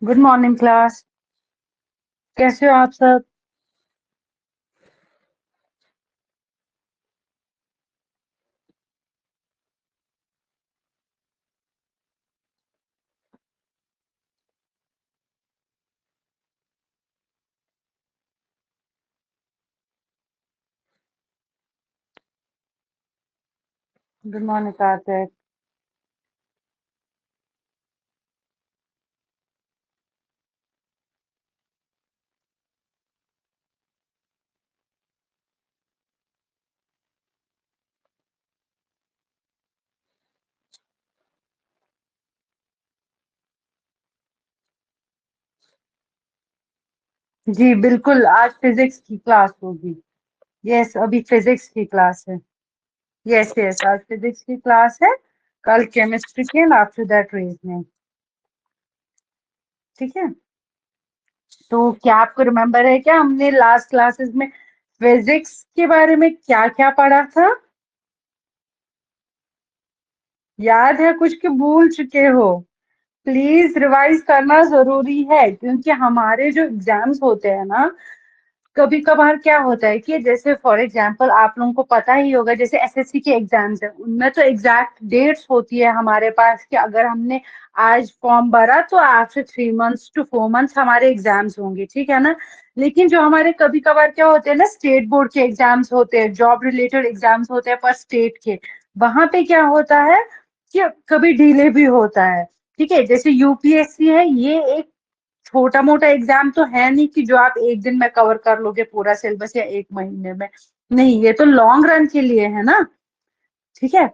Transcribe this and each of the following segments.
Good morning class. कैसे हो आप सब? Good morning Kartik. जी बिल्कुल, आज फिजिक्स की क्लास होगी। यस, अभी फिजिक्स की क्लास है। यस यस, आज फिजिक्स की क्लास है। कल केमिस्ट्री की एंड आफ्टर दैट रीजनिंग। ठीक है। तो क्या आपको रिमेम्बर है क्या हमने लास्ट क्लासेस में फिजिक्स के बारे में क्या क्या पढ़ा था? याद है कुछ के भूल चुके हो? प्लीज रिवाइज करना जरूरी है क्योंकि हमारे जो एग्जाम्स होते हैं ना, कभी कभार क्या होता है कि जैसे फॉर एग्जांपल आप लोगों को पता ही होगा, जैसे एसएससी के एग्जाम्स है उनमें तो एग्जैक्ट डेट्स होती है हमारे पास कि अगर हमने आज फॉर्म भरा तो आफ्टर 3 मंथ्स टू 4 मंथ्स हमारे एग्जाम्स होंगे, ठीक है ना। लेकिन जो हमारे कभी कभार क्या होते हैं ना, स्टेट बोर्ड के एग्जाम्स होते हैं, जॉब रिलेटेड एग्जाम्स होते हैं पर स्टेट के, वहां पे क्या होता है कि कभी डिले भी होता है। ठीक है, जैसे यूपीएससी है, ये एक छोटा मोटा एग्जाम तो है नहीं कि जो आप एक दिन में कवर कर लोगे पूरा सिलेबस या एक महीने में। नहीं, ये तो लॉन्ग रन के लिए है ना। ठीक है।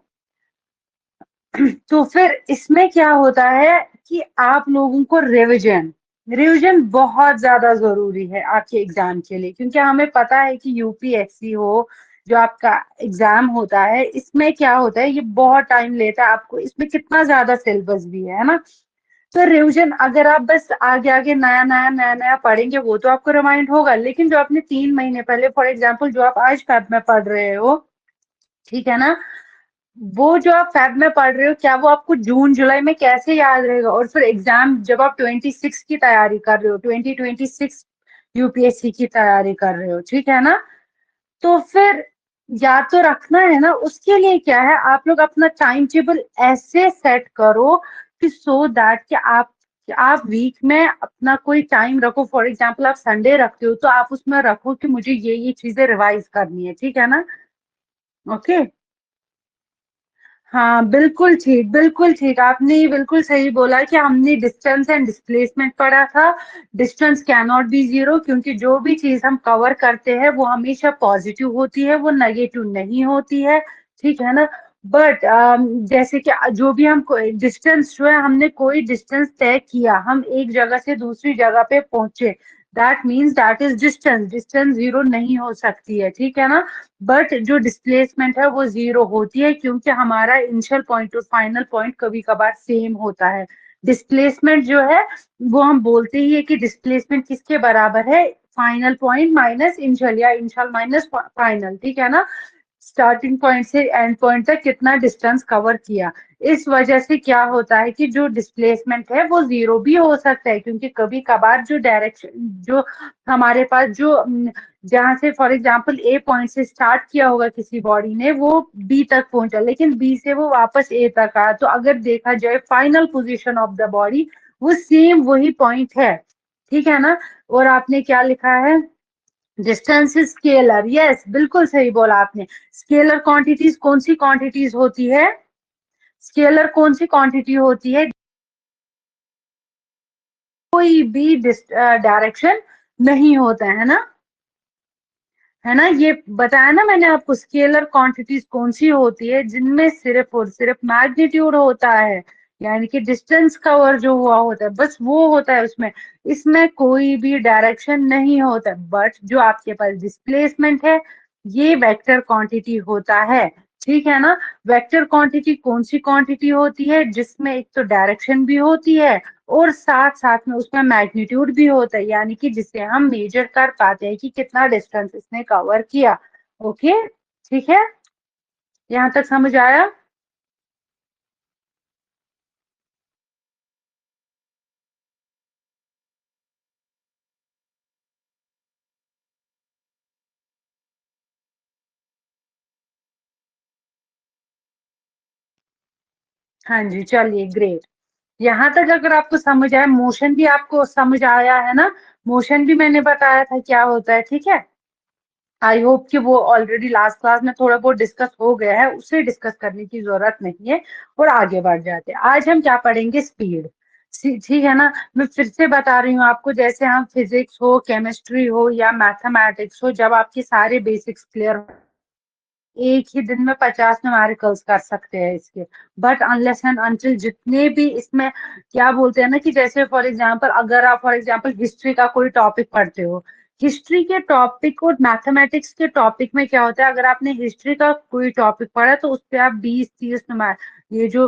तो फिर इसमें क्या होता है कि आप लोगों को रिवीजन रिवीजन बहुत ज्यादा जरूरी है आपके एग्जाम के लिए, क्योंकि हमें पता है कि यूपीएससी हो, जो आपका एग्जाम होता है, इसमें क्या होता है, ये बहुत टाइम लेता है आपको, इसमें कितना ज्यादा सिलेबस भी है ना। तो रिवीजन अगर आप बस आगे आगे नया नया नया नया पढ़ेंगे वो तो आपको रिमाइंड होगा, लेकिन जो आपने 3 महीने पहले फॉर एग्जाम्पल जो आप आज फैब में पढ़ रहे हो, ठीक है ना, वो जो आप फैब में पढ़ रहे हो क्या वो आपको जून जुलाई में कैसे याद रहेगा? और फिर एग्जाम जब आप 26 की तैयारी कर रहे हो, 2026 यूपीएससी की तैयारी कर रहे हो, ठीक है ना, तो फिर याद तो रखना है ना। उसके लिए क्या है, आप लोग अपना टाइम टेबल ऐसे सेट करो कि सो दैट कि आप वीक में अपना कोई टाइम रखो। फॉर एग्जांपल आप संडे रखते हो तो आप उसमें रखो कि मुझे ये चीजें रिवाइज करनी है, ठीक है ना। ओके। हाँ बिल्कुल ठीक, बिल्कुल ठीक, आपने ये बिल्कुल सही बोला कि हमने डिस्टेंस एंड डिस्प्लेसमेंट पढ़ा था। Distance can not be zero, क्योंकि जो भी चीज हम कवर करते हैं वो हमेशा पॉजिटिव होती है, वो नेगेटिव नहीं होती है। ठीक है ना। बट जैसे कि जो भी हम डिस्टेंस जो है, हमने कोई डिस्टेंस तय किया, हम एक जगह से दूसरी जगह पे पहुंचे, that means that is distance. Distance zero नहीं हो सकती है, ठीक है ना। बट जो डिस्प्लेसमेंट है वो जीरो होती है, क्योंकि हमारा इनिशियल पॉइंट और फाइनल पॉइंट कभी कभार सेम होता है। डिस्प्लेसमेंट जो है वो हम बोलते ही है कि डिस्प्लेसमेंट किसके बराबर है, फाइनल पॉइंट माइनस इनिशियल, या इनिशियल माइनस फाइनल, ठीक है ना। स्टार्टिंग पॉइंट से एंड पॉइंट तक कितना डिस्टेंस कवर किया। इस वजह से क्या होता है कि जो डिस्प्लेसमेंट है वो जीरो भी हो सकता है, क्योंकि कभी कभार जो डायरेक्शन, जो हमारे पास जो जहां से फॉर एग्जांपल ए पॉइंट से स्टार्ट किया होगा किसी बॉडी ने, वो बी तक पहुंचा, लेकिन बी से वो वापस ए तक आया, तो अगर देखा जाए final position of the body वो सेम वही पॉइंट है, ठीक है ना। और आपने क्या लिखा है, डिस्टेंस इज स्केलर। यस, बिल्कुल सही बोला आपने। स्केलर क्वांटिटीज कौन सी क्वांटिटीज होती है? स्केलर कौन सी क्वांटिटी होती है? कोई भी डायरेक्शन नहीं होता है ना, है ना। ये बताया ना मैंने आपको, स्केलर क्वांटिटीज कौन सी होती है जिनमें सिर्फ और सिर्फ मैग्नीट्यूड होता है, यानी कि डिस्टेंस कवर जो हुआ होता है बस वो होता है उसमें। इसमें कोई भी डायरेक्शन नहीं होता। बट जो आपके पास डिस्प्लेसमेंट है, ये वेक्टर क्वांटिटी होता है, ठीक है ना। वेक्टर क्वांटिटी कौन सी क्वांटिटी होती है जिसमें एक तो डायरेक्शन भी होती है और साथ साथ में उसमें मैग्नीट्यूड भी होता है, यानी कि जिससे हम मेजर कर पाते हैं कि कितना डिस्टेंस इसने कवर किया। ओके, ठीक है, यहाँ तक समझ आया? हाँ जी, चलिए ग्रेट। यहाँ तक अगर आपको समझ आया, मोशन भी आपको समझ आया है ना, मोशन भी मैंने बताया था क्या होता है, ठीक है। आई होप कि वो ऑलरेडी लास्ट क्लास में थोड़ा बहुत डिस्कस हो गया है, उसे डिस्कस करने की जरूरत नहीं है। और आगे बढ़ जाते हैं, आज हम क्या पढ़ेंगे, स्पीड। ठीक है ना। मैं फिर से बता रही हूँ आपको, जैसे हम फिजिक्स हो, केमिस्ट्री हो या मैथमेटिक्स हो, जब आपके सारे बेसिक्स क्लियर, एक ही दिन में 50 न्यूमेरिकल्स कर सकते हैं इसके। बट अनलेस एंड अनटिल जितने भी इसमें क्या बोलते हैं ना, कि जैसे फॉर एग्जांपल अगर आप फॉर एग्जांपल हिस्ट्री का कोई टॉपिक पढ़ते हो, हिस्ट्री के टॉपिक और मैथमेटिक्स के टॉपिक में क्या होता है, अगर आपने हिस्ट्री का कोई टॉपिक पढ़ा तो उस पर आप 20-30 ये जो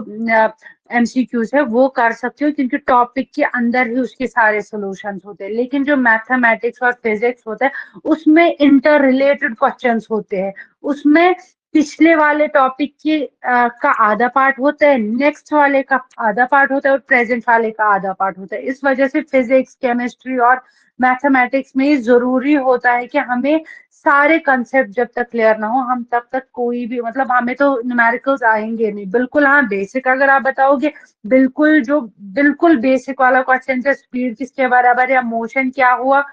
एमसीक्यूज है वो कर सकते हो, क्योंकि टॉपिक के अंदर ही उसके सारे सॉल्यूशंस होते हैं। लेकिन जो मैथमेटिक्स और फिजिक्स होता है उसमें इंटर रिलेटेड क्वेश्चंस होते हैं, उसमें पिछले वाले टॉपिक के का आधा पार्ट होता है, नेक्स्ट वाले का आधा पार्ट होता है, और प्रेजेंट वाले का आधा पार्ट होता है। इस वजह से फिजिक्स, केमिस्ट्री और मैथमेटिक्स में ये जरूरी होता है कि हमें सारे कंसेप्ट जब तक क्लियर ना हो, हम तब तक कोई भी, मतलब हमें तो न्यूमेरिकल्स आएंगे नहीं। बिल्कुल हाँ, बेसिक अगर आप बताओगे, बिल्कुल जो बिल्कुल बेसिक वाला क्वेश्चन है, स्पीड किसके बराबर या मोशन क्या हुआ,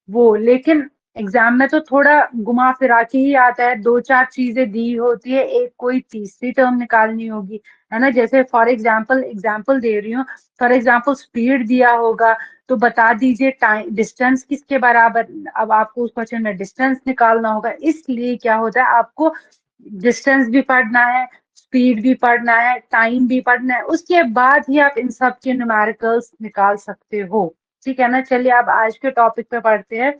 वो। लेकिन एग्जाम में तो थोड़ा घुमा फिरा के ही आता है, दो चार चीजें दी होती है, एक कोई तीसरी टर्म निकालनी होगी, है ना। जैसे फॉर एग्जाम्पल एग्जाम्पल दे रही हूँ, फॉर एग्जाम्पल स्पीड दिया होगा तो बता दीजिए टाइम डिस्टेंस किसके बराबर। अब आपको उस क्वेश्चन में डिस्टेंस निकालना होगा, इसलिए क्या होता है, आपको डिस्टेंस भी पढ़ना है, स्पीड भी पढ़ना है, टाइम भी पढ़ना है, उसके बाद ही आप इन सब के न्यूमेरिकल्स निकाल सकते हो। ठीक है ना। चलिए अब आज के टॉपिक पे पढ़ते हैं।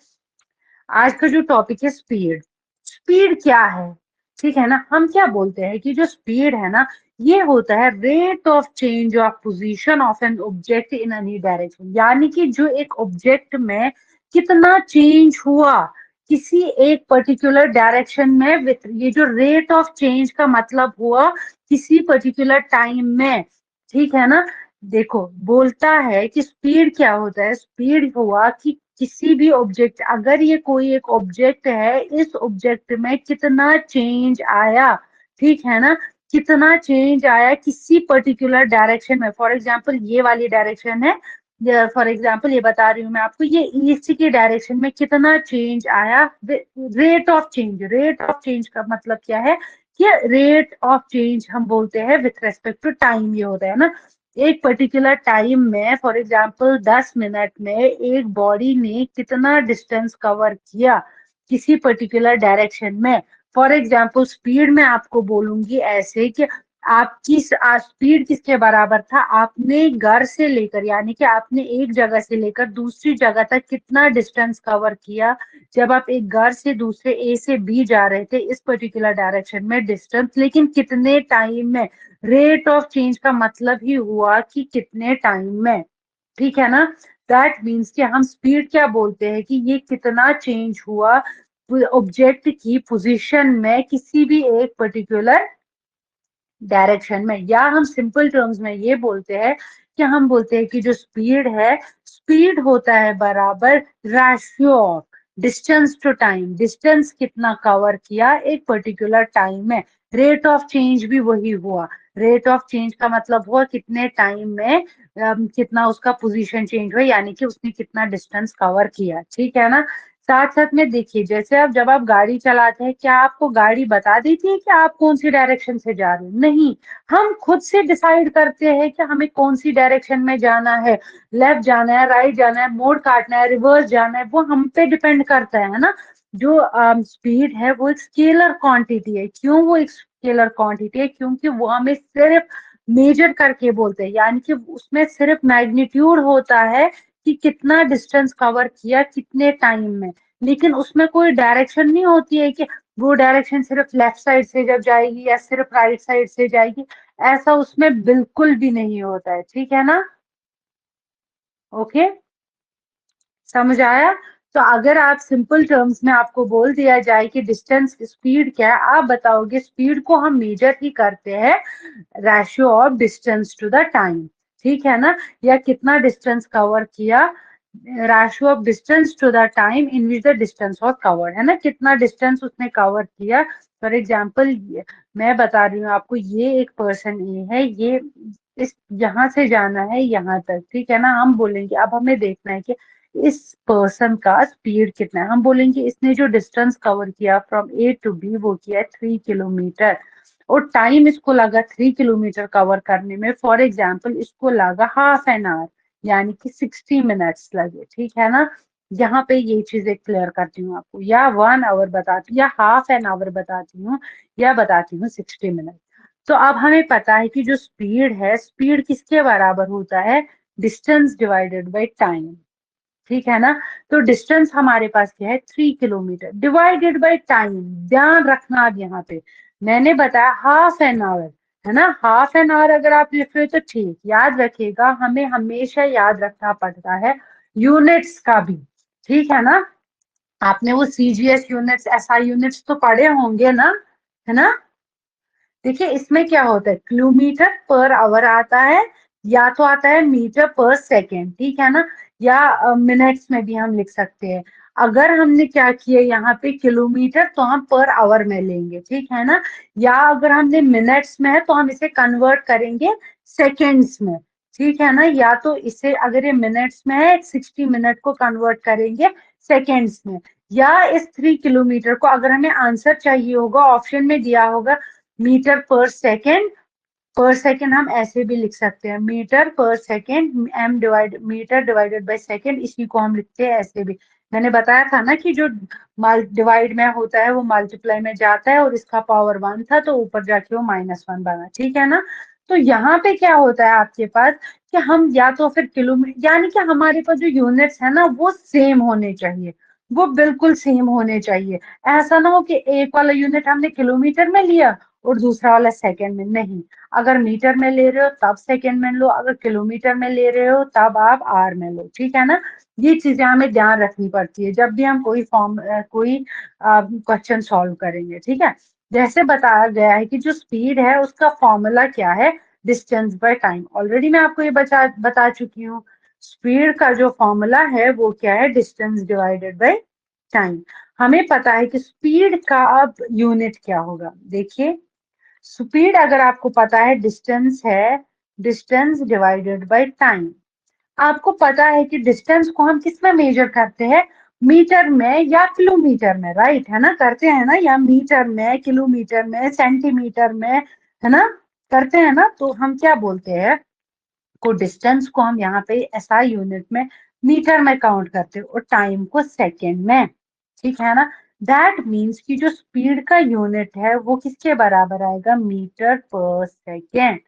आज का जो टॉपिक है स्पीड। स्पीड क्या है, ठीक है ना। हम क्या बोलते हैं कि जो स्पीड है ना, ये होता है rate of change of position of an object in any direction, यानी कि जो एक ऑब्जेक्ट में कितना चेंज हुआ किसी एक पर्टिकुलर डायरेक्शन में, विथ ये जो रेट ऑफ चेंज का मतलब हुआ किसी पर्टिकुलर टाइम में, ठीक है ना। देखो बोलता है कि स्पीड क्या होता है, स्पीड हुआ कि किसी भी ऑब्जेक्ट, अगर ये कोई एक ऑब्जेक्ट है, इस ऑब्जेक्ट में कितना चेंज आया, ठीक है ना, कितना चेंज आया किसी पर्टिकुलर डायरेक्शन में। फॉर एग्जांपल ये वाली डायरेक्शन है, फॉर एग्जांपल ये बता रही हूँ मैं आपको, ये ईस्ट की डायरेक्शन में कितना चेंज आया, rate of change. Rate of change का मतलब क्या है, कि रेट ऑफ चेंज हम बोलते हैं विथ रेस्पेक्ट टू टाइम, ये होता है ना। एक पर्टिकुलर टाइम में फॉर एग्जांपल 10 मिनट में एक बॉडी ने कितना डिस्टेंस कवर किया किसी पर्टिकुलर डायरेक्शन में। फॉर एग्जांपल स्पीड में आपको बोलूंगी ऐसे कि आपकी स्पीड किसके बराबर था, आपने घर से लेकर, यानी कि आपने एक जगह से लेकर दूसरी जगह तक कितना डिस्टेंस कवर किया, जब आप एक घर से दूसरे ए से बी जा रहे थे इस पर्टिकुलर डायरेक्शन में डिस्टेंस, लेकिन कितने टाइम में। रेट ऑफ चेंज का मतलब ही हुआ कि कितने टाइम में, ठीक है ना। दैट मीन्स कि हम स्पीड क्या बोलते हैं, कि ये कितना चेंज हुआ ऑब्जेक्ट की पोजीशन में किसी भी एक पर्टिकुलर डायरेक्शन में। या हम सिंपल टर्म्स में ये बोलते हैं कि हम बोलते हैं कि जो स्पीड है, स्पीड होता है बराबर ratio of distance to time, distance कितना कवर किया एक पर्टिकुलर टाइम में। रेट ऑफ चेंज भी वही हुआ, रेट ऑफ चेंज का मतलब हुआ कितने टाइम में कितना उसका पोजीशन चेंज हुआ, यानी कि उसने कितना डिस्टेंस कवर किया, ठीक है ना। साथ साथ में देखिए, जैसे आप जब आप गाड़ी चलाते हैं, क्या आपको गाड़ी बता देती है कि आप कौन सी डायरेक्शन से जा रहे हो, नहीं। हम खुद से डिसाइड करते हैं कि हमें कौन सी डायरेक्शन में जाना है, लेफ्ट जाना है, राइट जाना है, मोड़ काटना है, रिवर्स जाना है, वो हम पे डिपेंड करता है ना। जो स्पीड है वो एक स्केलर क्वांटिटी है। क्यों वो एक स्केलर क्वांटिटी है, क्योंकि वो हमें सिर्फ मेजर करके बोलते हैं, यानी कि उसमें सिर्फ मैग्नीट्यूड होता है कि कितना डिस्टेंस कवर किया कितने टाइम में। लेकिन उसमें कोई डायरेक्शन नहीं होती है कि वो डायरेक्शन सिर्फ लेफ्ट साइड से जब जाएगी या सिर्फ राइट साइड से जाएगी, ऐसा उसमें बिल्कुल भी नहीं होता है, ठीक है ना। ओके, समझ आया। तो अगर आप सिंपल टर्म्स में आपको बोल दिया जाए कि डिस्टेंस स्पीड क्या है, आप बताओगे स्पीड को हम मेजर ही करते हैं ratio of distance to the time, ठीक है ना, या कितना डिस्टेंस कवर किया ratio of distance to the time in which the distance was covered, है ना, कितना डिस्टेंस उसने कवर किया। फॉर एग्जाम्पल मैं बता रही हूँ आपको, ये एक पर्सन ए है, ये इस यहाँ से जाना है यहाँ तक, ठीक है ना। हम बोलेंगे अब हमें देखना है कि इस पर्सन का स्पीड कितना है। हम बोलेंगे इसने जो डिस्टेंस कवर किया फ्रॉम ए टू बी वो किया है 3 किलोमीटर, और टाइम इसको लगा 3 किलोमीटर कवर करने में, फॉर एग्जाम्पल इसको लगा ½ एन आवर, यानी कि 60 मिनट्स लगे, ठीक है ना। यहाँ पे ये चीजें क्लियर करती हूँ आपको, या 1 आवर बताती हूँ, या ½ एन आवर बताती हूँ, या बताती हूँ 60 मिनट। तो अब हमें पता है कि जो स्पीड है, स्पीड किसके बराबर होता है, डिस्टेंस डिवाइडेड बाई टाइम, ठीक है ना। तो डिस्टेंस हमारे पास क्या है, 3 किलोमीटर डिवाइडेड बाई टाइम। ध्यान रखना अब यहाँ पे मैंने बताया ½ एन आवर, है ना। ½ एन आवर अगर आप लिख रहे हो तो ठीक, याद रखिएगा हमें हमेशा याद रखना पड़ता है यूनिट्स का भी, ठीक है ना। आपने वो सीजीएस यूनिट्स, एसआई यूनिट्स तो पढ़े होंगे ना, है ना। देखिए इसमें क्या होता है, किलोमीटर पर आवर आता है, या तो आता है मीटर पर सेकेंड, ठीक है ना, या मिनट्स में भी हम लिख सकते हैं। अगर हमने क्या किया यहाँ पे किलोमीटर, तो हम पर आवर में लेंगे, ठीक है ना। या अगर हमने मिनट्स में है तो हम इसे कन्वर्ट करेंगे सेकेंड्स में, ठीक है ना। या तो इसे अगर ये मिनट्स में है 60 मिनट को कन्वर्ट करेंगे सेकेंड्स में। या इस 3 किलोमीटर को अगर हमें आंसर चाहिए होगा, ऑप्शन में दिया होगा मीटर पर सेकेंड, पर सेकेंड हम ऐसे भी लिख सकते हैं metre per second, m divide metre divided by second, इसी को हम लिखते हैं ऐसे भी। मैंने बताया था ना कि जो डिवाइड में होता है वो मल्टीप्लाई में जाता है, और इसका पावर 1 था तो ऊपर जाके वो -1 बना, ठीक है ना। तो यहाँ पे क्या होता है आपके पास कि हम या तो फिर किलोमीटर, यानी कि हमारे पास जो यूनिट्स है ना वो सेम होने चाहिए, वो बिल्कुल सेम होने चाहिए। ऐसा ना हो कि एक वाला यूनिट हमने किलोमीटर में लिया और दूसरा वाला सेकंड में, नहीं। अगर मीटर में ले रहे हो तब सेकंड में लो, अगर किलोमीटर में ले रहे हो तब आप आर में लो, ठीक है ना। ये चीजें हमें ध्यान रखनी पड़ती है जब भी हम कोई क्वेश्चन सॉल्व करेंगे, ठीक है। जैसे बताया गया है कि जो स्पीड है उसका फॉर्मूला क्या है, डिस्टेंस बाय टाइम, ऑलरेडी मैं आपको ये बता चुकी हूँ। स्पीड का जो फॉर्मूला है वो क्या है, डिस्टेंस डिवाइडेड बाय टाइम। हमें पता है कि स्पीड का अब यूनिट क्या होगा, देखिए स्पीड अगर आपको पता है डिस्टेंस है, डिस्टेंस डिवाइडेड बाय टाइम। आपको पता है कि डिस्टेंस को हम किस में मेजर करते हैं, मीटर में या किलोमीटर में, राइट है ना, करते हैं ना, या मीटर में, किलोमीटर में, सेंटीमीटर में, है ना, करते हैं ना। तो हम क्या बोलते हैं, को डिस्टेंस को हम यहाँ पे एसआई यूनिट में मीटर में काउंट करते हैं, और टाइम को सेकेंड में, ठीक है ना। दैट मीन्स कि जो स्पीड का यूनिट है वो किसके बराबर आएगा, मीटर पर सेकेंड,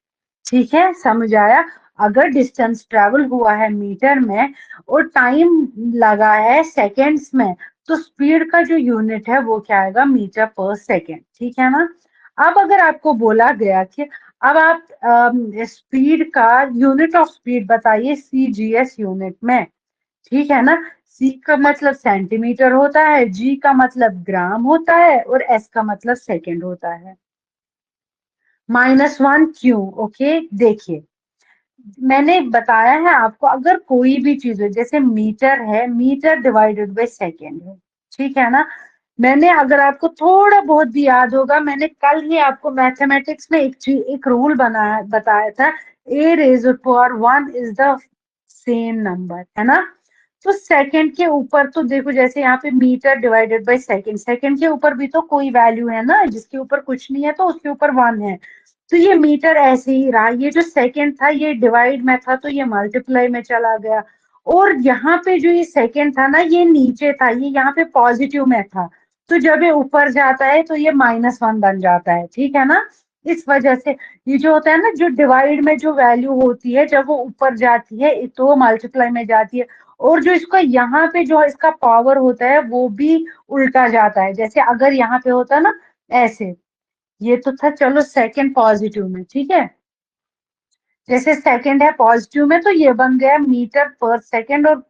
ठीक है, समझ आया। अगर डिस्टेंस ट्रेवल हुआ है मीटर में और टाइम लगा है सेकेंड्स में, तो स्पीड का जो यूनिट है वो क्या आएगा, मीटर पर सेकेंड, ठीक है ना। अब अगर आपको बोला गया कि अब आप स्पीड का यूनिट ऑफ स्पीड बताइए सीजीएस यूनिट में, ठीक है ना। सी का मतलब सेंटीमीटर होता है, जी का मतलब ग्राम होता है, और एस का मतलब सेकंड होता है। -1 क्यों, ओके देखिए मैंने बताया है आपको, अगर कोई भी चीज है जैसे मीटर है, मीटर डिवाइडेड बाय सेकेंड है, ठीक है ना। मैंने अगर आपको थोड़ा बहुत भी याद होगा, मैंने कल ही आपको मैथमेटिक्स में एक चीज, एक रूल बनाया बताया था, a raise power 1 is the same number, है ना। तो सेकंड के ऊपर तो देखो, जैसे यहाँ पे metre divided by second, second के ऊपर भी तो कोई वैल्यू है ना, जिसके ऊपर कुछ नहीं है तो उसके ऊपर 1 है। तो ये मीटर ऐसे ही रहा, ये जो सेकंड था ये डिवाइड में था तो ये मल्टीप्लाई में चला गया, और यहाँ पे जो ये सेकंड था ना ये नीचे था, ये यहाँ पे पॉजिटिव में था, तो जब ये ऊपर जाता है तो ये -1 बन जाता है, ठीक है ना। इस वजह से ये जो होता है ना, जो डिवाइड में जो वैल्यू होती है जब वो ऊपर जाती है तो वो मल्टीप्लाई में जाती है, और जो इसका यहाँ पे जो इसका पावर होता है वो भी उल्टा जाता है। जैसे अगर यहाँ पे होता है ना ऐसे, ये तो था चलो सेकंड पॉजिटिव में, ठीक है, जैसे सेकंड है पॉजिटिव में तो ये बन गया मीटर पर सेकंड, और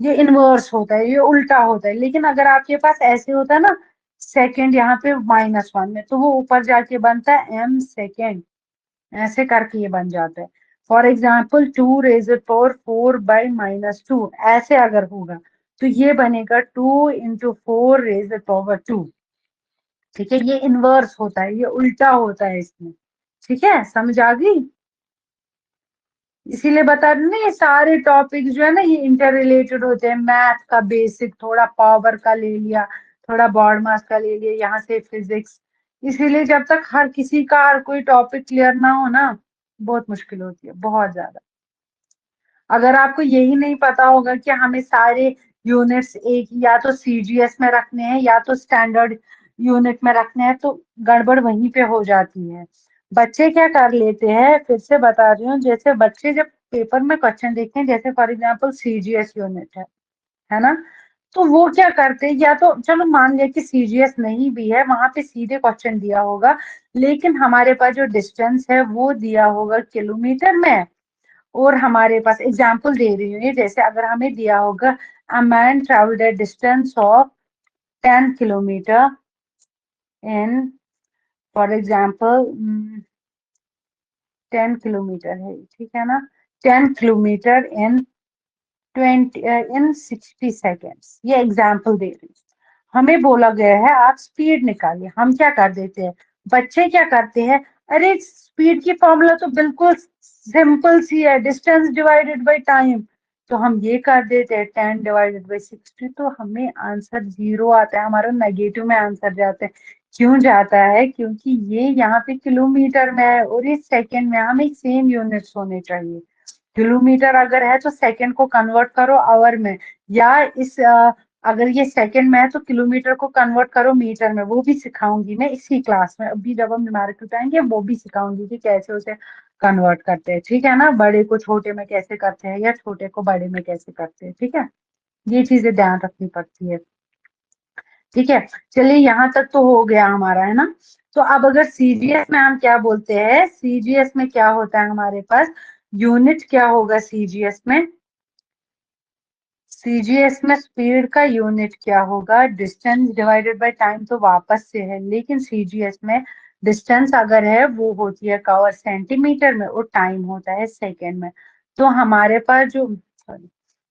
ये इनवर्स होता है, ये उल्टा होता है। लेकिन अगर आपके पास ऐसे होता है ना, सेकंड यहाँ पे -1 में, तो वो ऊपर जाके बनता है एम सेकंड, ऐसे करके ये बन जाता है। For example 2 raised power 4 by -2, ऐसे अगर होगा तो ये बनेगा 2 × 4 raised power 2। ठीक है, ये इनवर्स होता है, ये उल्टा होता है इसमें। ठीक है, समझ आ गई? इसीलिए बता रही हूँ ना, ये सारे टॉपिक जो है ना ये इंटर रिलेटेड होते हैं। मैथ का बेसिक, थोड़ा पावर का ले लिया, थोड़ा बॉड मास का ले लिया, यहाँ से फिजिक्स। इसीलिए जब तक हर किसी का हर कोई टॉपिक क्लियर ना हो ना, बहुत मुश्किल होती है, बहुत ज्यादा। अगर आपको यही नहीं पता होगा कि हमें सारे यूनिट्स एक या तो सीजीएस में रखने हैं या तो स्टैंडर्ड यूनिट में रखने हैं, तो गड़बड़ वहीं पे हो जाती है। बच्चे क्या कर लेते हैं, फिर से बता रही हूँ, जैसे बच्चे जब पेपर में क्वेश्चन देखते हैं, जैसे फॉर एग्जाम्पल सीजीएस यूनिट है ना, तो वो क्या करते हैं, या तो चलो मान लिया कि सीजीएस नहीं भी है, वहां पे सीधे क्वेश्चन दिया होगा, लेकिन हमारे पास जो डिस्टेंस है वो दिया होगा किलोमीटर में। और हमारे पास एग्जाम्पल दे रही हूँ, ये जैसे अगर हमें दिया होगा a man travelled A distance of 10 kilometre in, for example 10 kilometre है, ठीक है ना, 10 किलोमीटर इन 60 सेकेंड्स, ये एग्जाम्पल दे रही हूँ। हमें बोला गया है आप स्पीड निकालिए, हम क्या कर देते हैं, बच्चे क्या करते हैं, अरे स्पीड की फॉर्मूला तो बिल्कुल सिंपल सी है, डिस्टेंस डिवाइडेड बाय टाइम, तो हम ये कर देते हैं 10 / 60, तो हमें आंसर 0 आता है, हमारा नेगेटिव में आंसर जाता है। क्यों जाता है, क्योंकि ये यहाँ पे किलोमीटर में है और ये सेकंड में, हमें सेम यूनिट्स होने चाहिए। किलोमीटर अगर है तो सेकंड को कन्वर्ट करो आवर में, या अगर ये सेकंड में है तो किलोमीटर को कन्वर्ट करो मीटर में, वो भी सिखाऊंगी मैं इसी क्लास में, अभी जब हम न्यूमेरिकल पे आएंगे वो भी सिखाऊंगी कि कैसे उसे कन्वर्ट करते हैं। ठीक है ना, बड़े को छोटे में कैसे करते हैं या छोटे को बड़े में कैसे करते हैं। ठीक है, ये चीजें ध्यान रखनी पड़ती है। ठीक है, चलिए यहाँ तक तो हो गया हमारा, है ना। तो अब अगर सीजीएस में हम क्या बोलते हैं, सीजीएस में क्या होता है हमारे पास, यूनिट क्या होगा सीजीएस में, सीजीएस में स्पीड का यूनिट क्या होगा, डिस्टेंस डिवाइडेड बाय टाइम, तो वापस से है, लेकिन सीजीएस में डिस्टेंस अगर है वो होती है कवर सेंटीमीटर में और टाइम होता है सेकेंड में। तो हमारे पास जो, सॉरी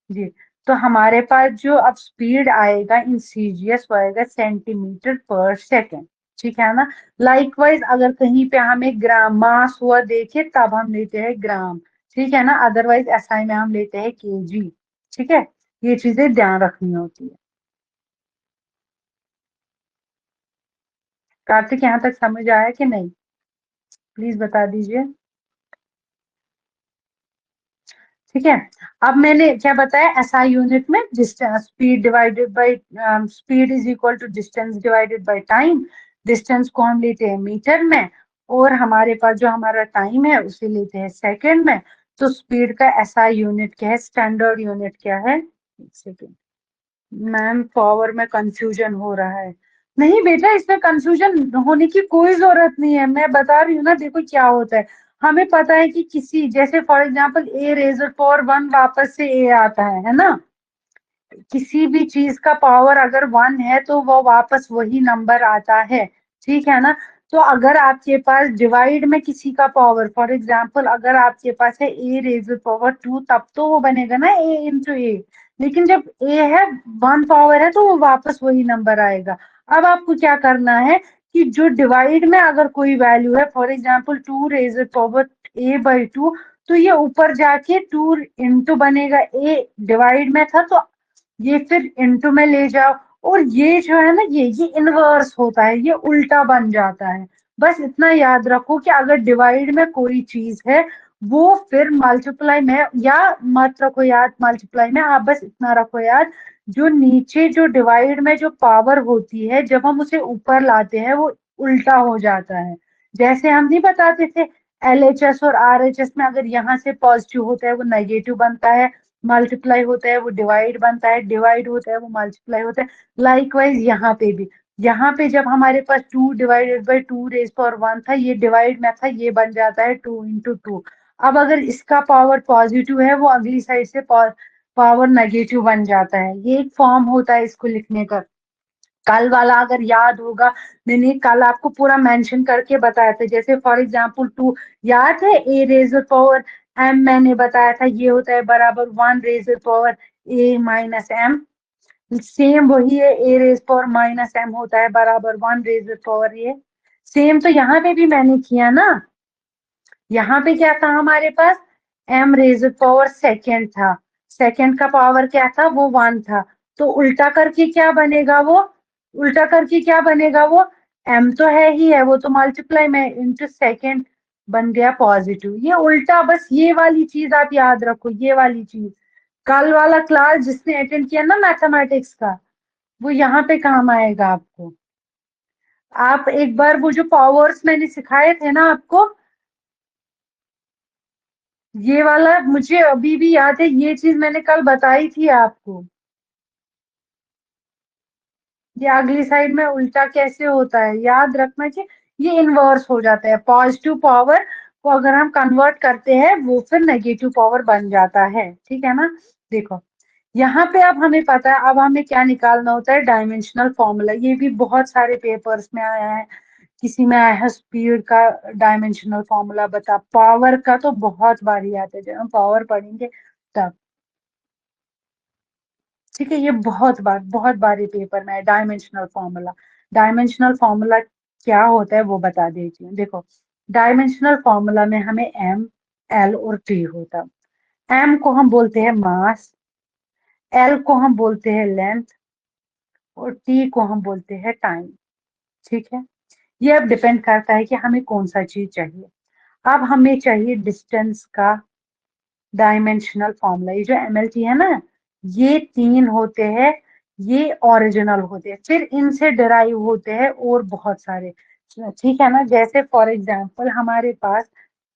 जी, तो हमारे पास जो अब स्पीड आएगा इन सीजीएस वो आएगा सेंटीमीटर/सेकेंड। ठीक है ना, लाइकवाइज अगर कहीं पे हमें ग्राम मास हुआ देखे तब हम लेते हैं ग्राम। ठीक है ना, अदरवाइज एसआई में हम लेते हैं केजी। ठीक है, ये चीजें ध्यान रखनी होती है। कार्तिक, यहाँ तक समझ आया कि नहीं, प्लीज बता दीजिए। ठीक है, अब मैंने क्या बताया, एसआई यूनिट में distance, speed divided by, speed is equal to distance divided by time. Distance को हम लेते हैं मीटर में और हमारे पास जो हमारा टाइम है उसे लेते हैं सेकंड में। तो स्पीड का एसआई यूनिट क्या है, स्टैंडर्ड यूनिट क्या है, एक सेकेंड मैम, पावर में कंफ्यूजन हो रहा है। नहीं बेटा, इसमें कंफ्यूजन होने की कोई जरूरत नहीं है, मैं बता रही हूँ ना, देखो क्या होता है, हमें पता है कि किसी, जैसे फॉर एग्जांपल A⁻⁴ वापस से A आता है ना, किसी भी चीज का पावर अगर 1 है तो वो वापस वही नंबर आता है। ठीक है ना, तो अगर आपके पास डिवाइड में किसी का पावर, फॉर एग्जांपल अगर आपके पास है A⁻², तब तो वो बनेगा ना A × A, लेकिन जब A है 1 पावर है तो वो वापस वही नंबर आएगा। अब आपको क्या करना है कि जो डिवाइड में अगर कोई वैल्यू है, for example 2 raised power A/2, तो ये ऊपर जाके 2 इंटू बनेगा, A डिवाइड में था तो ये फिर इनटू में ले जाओ, और ये जो है ना ये इनवर्स होता है, ये उल्टा बन जाता है। बस इतना याद रखो कि अगर डिवाइड में कोई चीज है वो फिर मल्टीप्लाई में, या मत रखो याद मल्टीप्लाई में, आप बस इतना रखो याद, जो नीचे जो डिवाइड में जो पावर होती है जब हम उसे ऊपर लाते हैं वो उल्टा हो जाता है। जैसे हम नहीं बताते थे एलएचएस और आरएचएस में, अगर यहाँ से पॉजिटिव होता है वो नेगेटिव बनता है, मल्टीप्लाई होता है वो डिवाइड बनता है, डिवाइड होता है वो मल्टीप्लाई होता है। लाइकवाइज यहाँ पे भी, यहाँ पे जब हमारे पास 2 / 2 raised power 1 था, ये डिवाइड में था, ये बन जाता है 2 × 2। अब अगर इसका पावर पॉजिटिव है वो अगली साइड से पावर नेगेटिव बन जाता है, ये एक फॉर्म होता है इसको लिखने का। कल वाला अगर याद होगा, मैंने कल आपको पूरा मेंशन करके बताया था, जैसे फॉर एग्जांपल 2, याद है A⁻² एम मैंने बताया था ये होता है बराबर 1 raised to power a - m। Same वही है, a raised to power - m होता है बराबर 1 raised to power a। Same तो यहाँ पे भी मैंने किया ना। यहाँ पे क्या था हमारे पास, m raised to power second था। सेकंड का पावर क्या था, वो 1 था। तो उल्टा करके क्या बनेगा वो, उल्टा करके क्या बनेगा वो, m तो है ही है, वो तो मल्टीप्लाई में इंटू सेकंड बन गया पॉजिटिव। ये उल्टा, बस ये वाली चीज आप याद रखो, ये वाली चीज कल वाला क्लास जिसने अटेंड किया ना मैथमेटिक्स का, वो यहाँ पे काम आएगा आपको। आप एक बार वो जो पावर्स मैंने सिखाए थे ना आपको, ये वाला मुझे अभी भी याद है, ये चीज मैंने कल बताई थी आपको। ये अगली साइड में उल्टा कैसे होता है याद रखना कि ये इनवर्स हो जाता है। पॉजिटिव पावर को अगर हम कन्वर्ट करते हैं वो फिर नेगेटिव पावर बन जाता है, ठीक है ना। देखो यहाँ पे अब हमें पता है, अब हमें क्या निकालना होता है, डायमेंशनल फॉर्मूला। ये भी बहुत सारे पेपर्स में आया है, किसी में आया है स्पीड का डायमेंशनल फॉर्मूला बता, पावर का तो बहुत बारी आता है, जब हम पावर पढ़ेंगे तब। ठीक है, ये बहुत बार ये पेपर में है डायमेंशनल फॉर्मूला। डायमेंशनल फॉर्मूला क्या होता है वो बता देती हूँ। देखो डायमेंशनल फॉर्मूला में हमें एम, एल और टी होता है। एम को हम बोलते हैं मास, एल को हम बोलते हैं लेंथ और टी को हम बोलते हैं टाइम। ठीक है, ये अब डिपेंड करता है कि हमें कौन सा चीज चाहिए। अब हमें चाहिए डिस्टेंस का डायमेंशनल फॉर्मूला। ये जो एमएलटी है ना, ये 3 होते हैं, ये ओरिजिनल होते हैं, फिर इनसे डिराइव होते हैं और बहुत सारे। ठीक है ना, जैसे फॉर एग्जांपल हमारे पास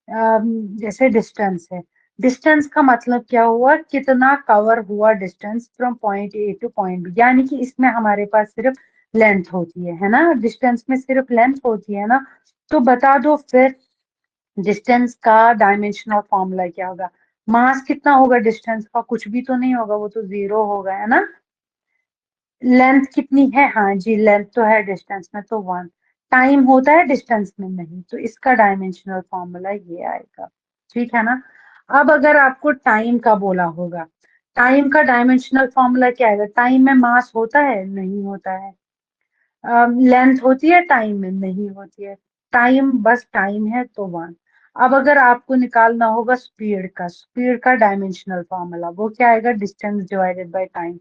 जैसे डिस्टेंस है। डिस्टेंस का मतलब क्या हुआ, कितना कवर हुआ distance from point A to point B, यानी कि इसमें हमारे पास सिर्फ लेंथ होती है ना, डिस्टेंस में सिर्फ लेंथ होती है ना। तो बता दो फिर डिस्टेंस का डायमेंशनल फॉर्मूला क्या होगा। मास कितना होगा डिस्टेंस का, कुछ भी तो नहीं होगा, वो तो 0 होगा, है ना। लेंथ कितनी है, हाँ जी लेंथ तो है डिस्टेंस में तो 1। टाइम होता है डिस्टेंस में नहीं, तो इसका डायमेंशनल फॉर्मूला ये आएगा। ठीक है ना। अब अगर आपको टाइम का बोला होगा, टाइम का डायमेंशनल फॉर्मूला क्या आएगा, टाइम में मास होता है, नहीं होता है। लेंथ होती है टाइम में, नहीं होती है। टाइम बस टाइम है तो 1। अब अगर आपको निकालना होगा स्पीड का, स्पीड का डायमेंशनल फॉर्मूला वो क्या आएगा, distance divided by time.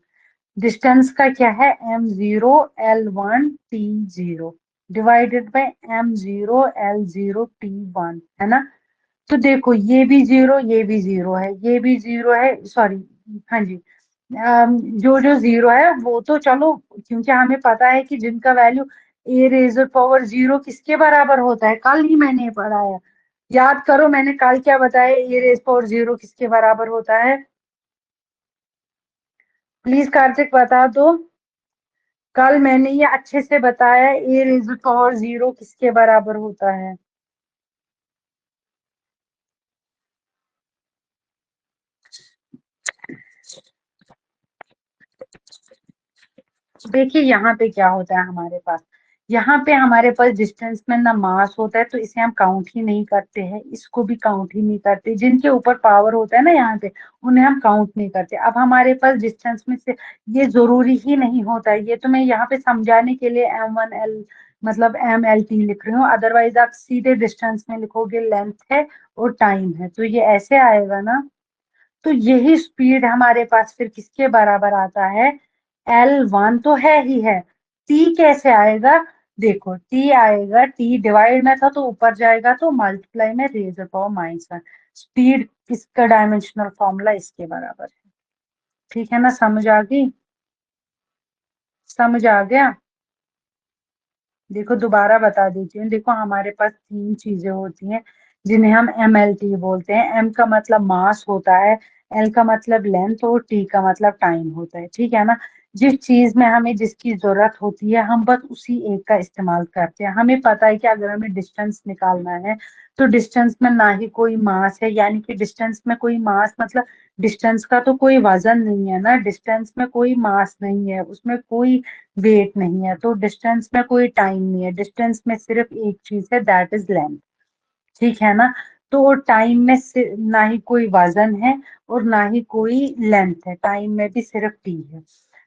Distance का क्या है, m0 l1 t0 divided by m0 l0 t1, है ना। तो देखो ये भी 0, ये भी 0 है, ये भी 0 है, सॉरी, हाँ जी। जो जो 0 है वो तो चलो, क्योंकि हमें पता है कि जिनका वैल्यू a⁻0 किसके बराबर होता है, कल ही मैंने ये पढ़ा है। याद करो मैंने कल क्या बताया, a⁻0 किसके बराबर होता है, प्लीज कार्तिक बता दो। कल मैंने ये अच्छे से बताया, a⁻0 किसके बराबर होता है। देखिए यहाँ पे क्या होता है हमारे पास, यहाँ पे हमारे पास डिस्टेंस में ना मास होता है, तो इसे हम काउंट ही नहीं करते हैं, इसको भी काउंट ही नहीं करते। जिनके ऊपर पावर होता है ना यहाँ पे, उन्हें हम काउंट नहीं करते। अब हमारे पास डिस्टेंस में से ये जरूरी ही नहीं होता है, ये तो मैं यहाँ पे समझाने के लिए m1l मतलब mlt लिख रही हूँ, अदरवाइज आप सीधे डिस्टेंस में लिखोगे लेंथ है और टाइम है, तो ये ऐसे आएगा ना। तो यही स्पीड हमारे पास फिर किसके बराबर आता है, L1 तो है ही है। T कैसे आएगा, देखो T आएगा, T डिवाइड में था तो ऊपर जाएगा तो मल्टीप्लाई में रेज पावर -1। स्पीड किसका डायमेंशनल फॉर्मूला इसके बराबर है। ठीक है ना, समझ आ गई, समझ आ गया। देखो दोबारा बता देती हूँ, देखो हमारे पास 3 चीजें होती हैं जिन्हें हम MLT बोलते हैं। M का मतलब मास होता है, L का मतलब लेंथ और T का मतलब टाइम होता है, ठीक है ना। जिस चीज में हमें जिसकी जरूरत होती है हम बस उसी एक का इस्तेमाल करते हैं। हमें पता है कि अगर हमें डिस्टेंस निकालना है तो डिस्टेंस में ना ही कोई मास है, यानी कि डिस्टेंस में कोई मास मतलब डिस्टेंस का तो कोई वजन नहीं है ना, डिस्टेंस में कोई मास नहीं है, उसमें कोई वेट नहीं है, तो डिस्टेंस में कोई टाइम नहीं है, डिस्टेंस में सिर्फ एक चीज है, दैट इज लेंथ। ठीक है ना। तो टाइम में ना ही कोई वजन है और ना ही कोई लेंथ है, टाइम में भी सिर्फ टी है।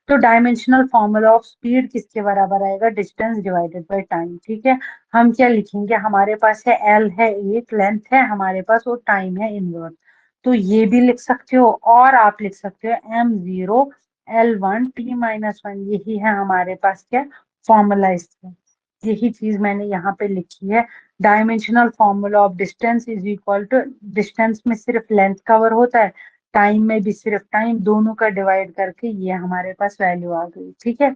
तो डायमेंशनल फॉर्मूला ऑफ स्पीड किसके बराबर आएगा, डिस्टेंस डिवाइडेड बाय टाइम। ठीक है, हम क्या लिखेंगे, हमारे पास है एल है एक, लेंथ है हमारे पास और टाइम है इनवर्स। तो ये भी लिख सकते हो और आप लिख सकते हो m0 l1 t-1, यही है हमारे पास क्या फॉर्मूला इसका। यही चीज मैंने यहाँ पे लिखी है। Dimensional formula of distance is equal to, distance में सिर्फ लेंथ कवर होता है, टाइम में भी सिर्फ टाइम, दोनों का डिवाइड करके ये हमारे पास वैल्यू आ गई। ठीक है,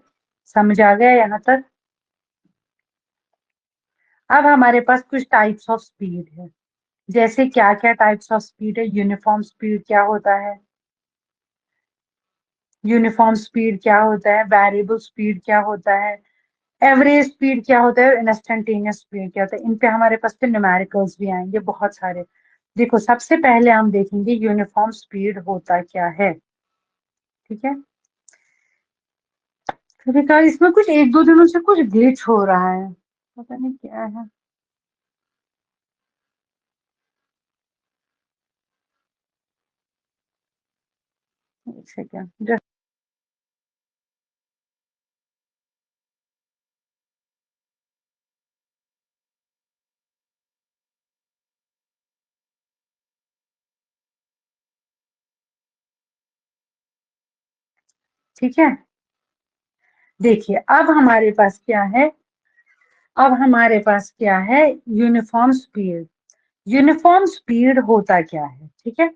समझ आ गया यहाँ तक। अब हमारे पास कुछ टाइप्स ऑफ स्पीड है। जैसे क्या क्या टाइप्स ऑफ स्पीड है, यूनिफॉर्म स्पीड क्या होता है, यूनिफॉर्म स्पीड क्या होता है, वेरिएबल स्पीड क्या होता है, एवरेज स्पीड क्या होता है और इंस्टेंटेनियस स्पीड क्या होता है। इन पे हमारे पास तो न्यूमेरिकल्स भी आएंगे बहुत सारे। देखो सबसे पहले हम देखेंगे यूनिफॉर्म स्पीड होता क्या है। ठीक है, कभी कभी इसमें कुछ एक दो दिनों से कुछ ग्लिच हो रहा है, पता नहीं क्या है। एक सेकेंड। ठीक है, देखिए अब हमारे पास क्या है, अब हमारे पास क्या है, यूनिफॉर्म स्पीड। यूनिफॉर्म स्पीड होता क्या है, ठीक है।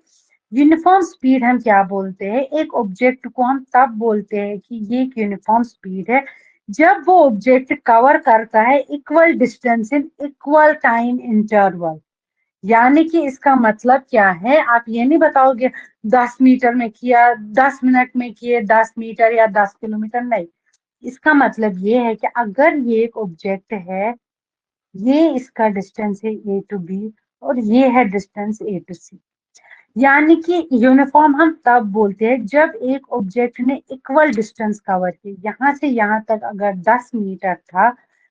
यूनिफॉर्म स्पीड हम क्या बोलते हैं, एक ऑब्जेक्ट को हम तब बोलते हैं कि ये एक यूनिफॉर्म स्पीड है जब वो ऑब्जेक्ट कवर करता है equal distance in equal time interval. यानी कि इसका मतलब क्या है, आप ये नहीं बताओगे 10 मीटर में किया, 10 मिनट में किए 10 मीटर या 10 किलोमीटर, नहीं। इसका मतलब ये है कि अगर ये एक ऑब्जेक्ट है, ये इसका डिस्टेंस है ए टू बी और ये है डिस्टेंस ए टू सी। यानी कि यूनिफॉर्म हम तब बोलते हैं जब एक ऑब्जेक्ट ने इक्वल डिस्टेंस कवर किया, यहाँ से यहाँ तक अगर 10 मीटर था,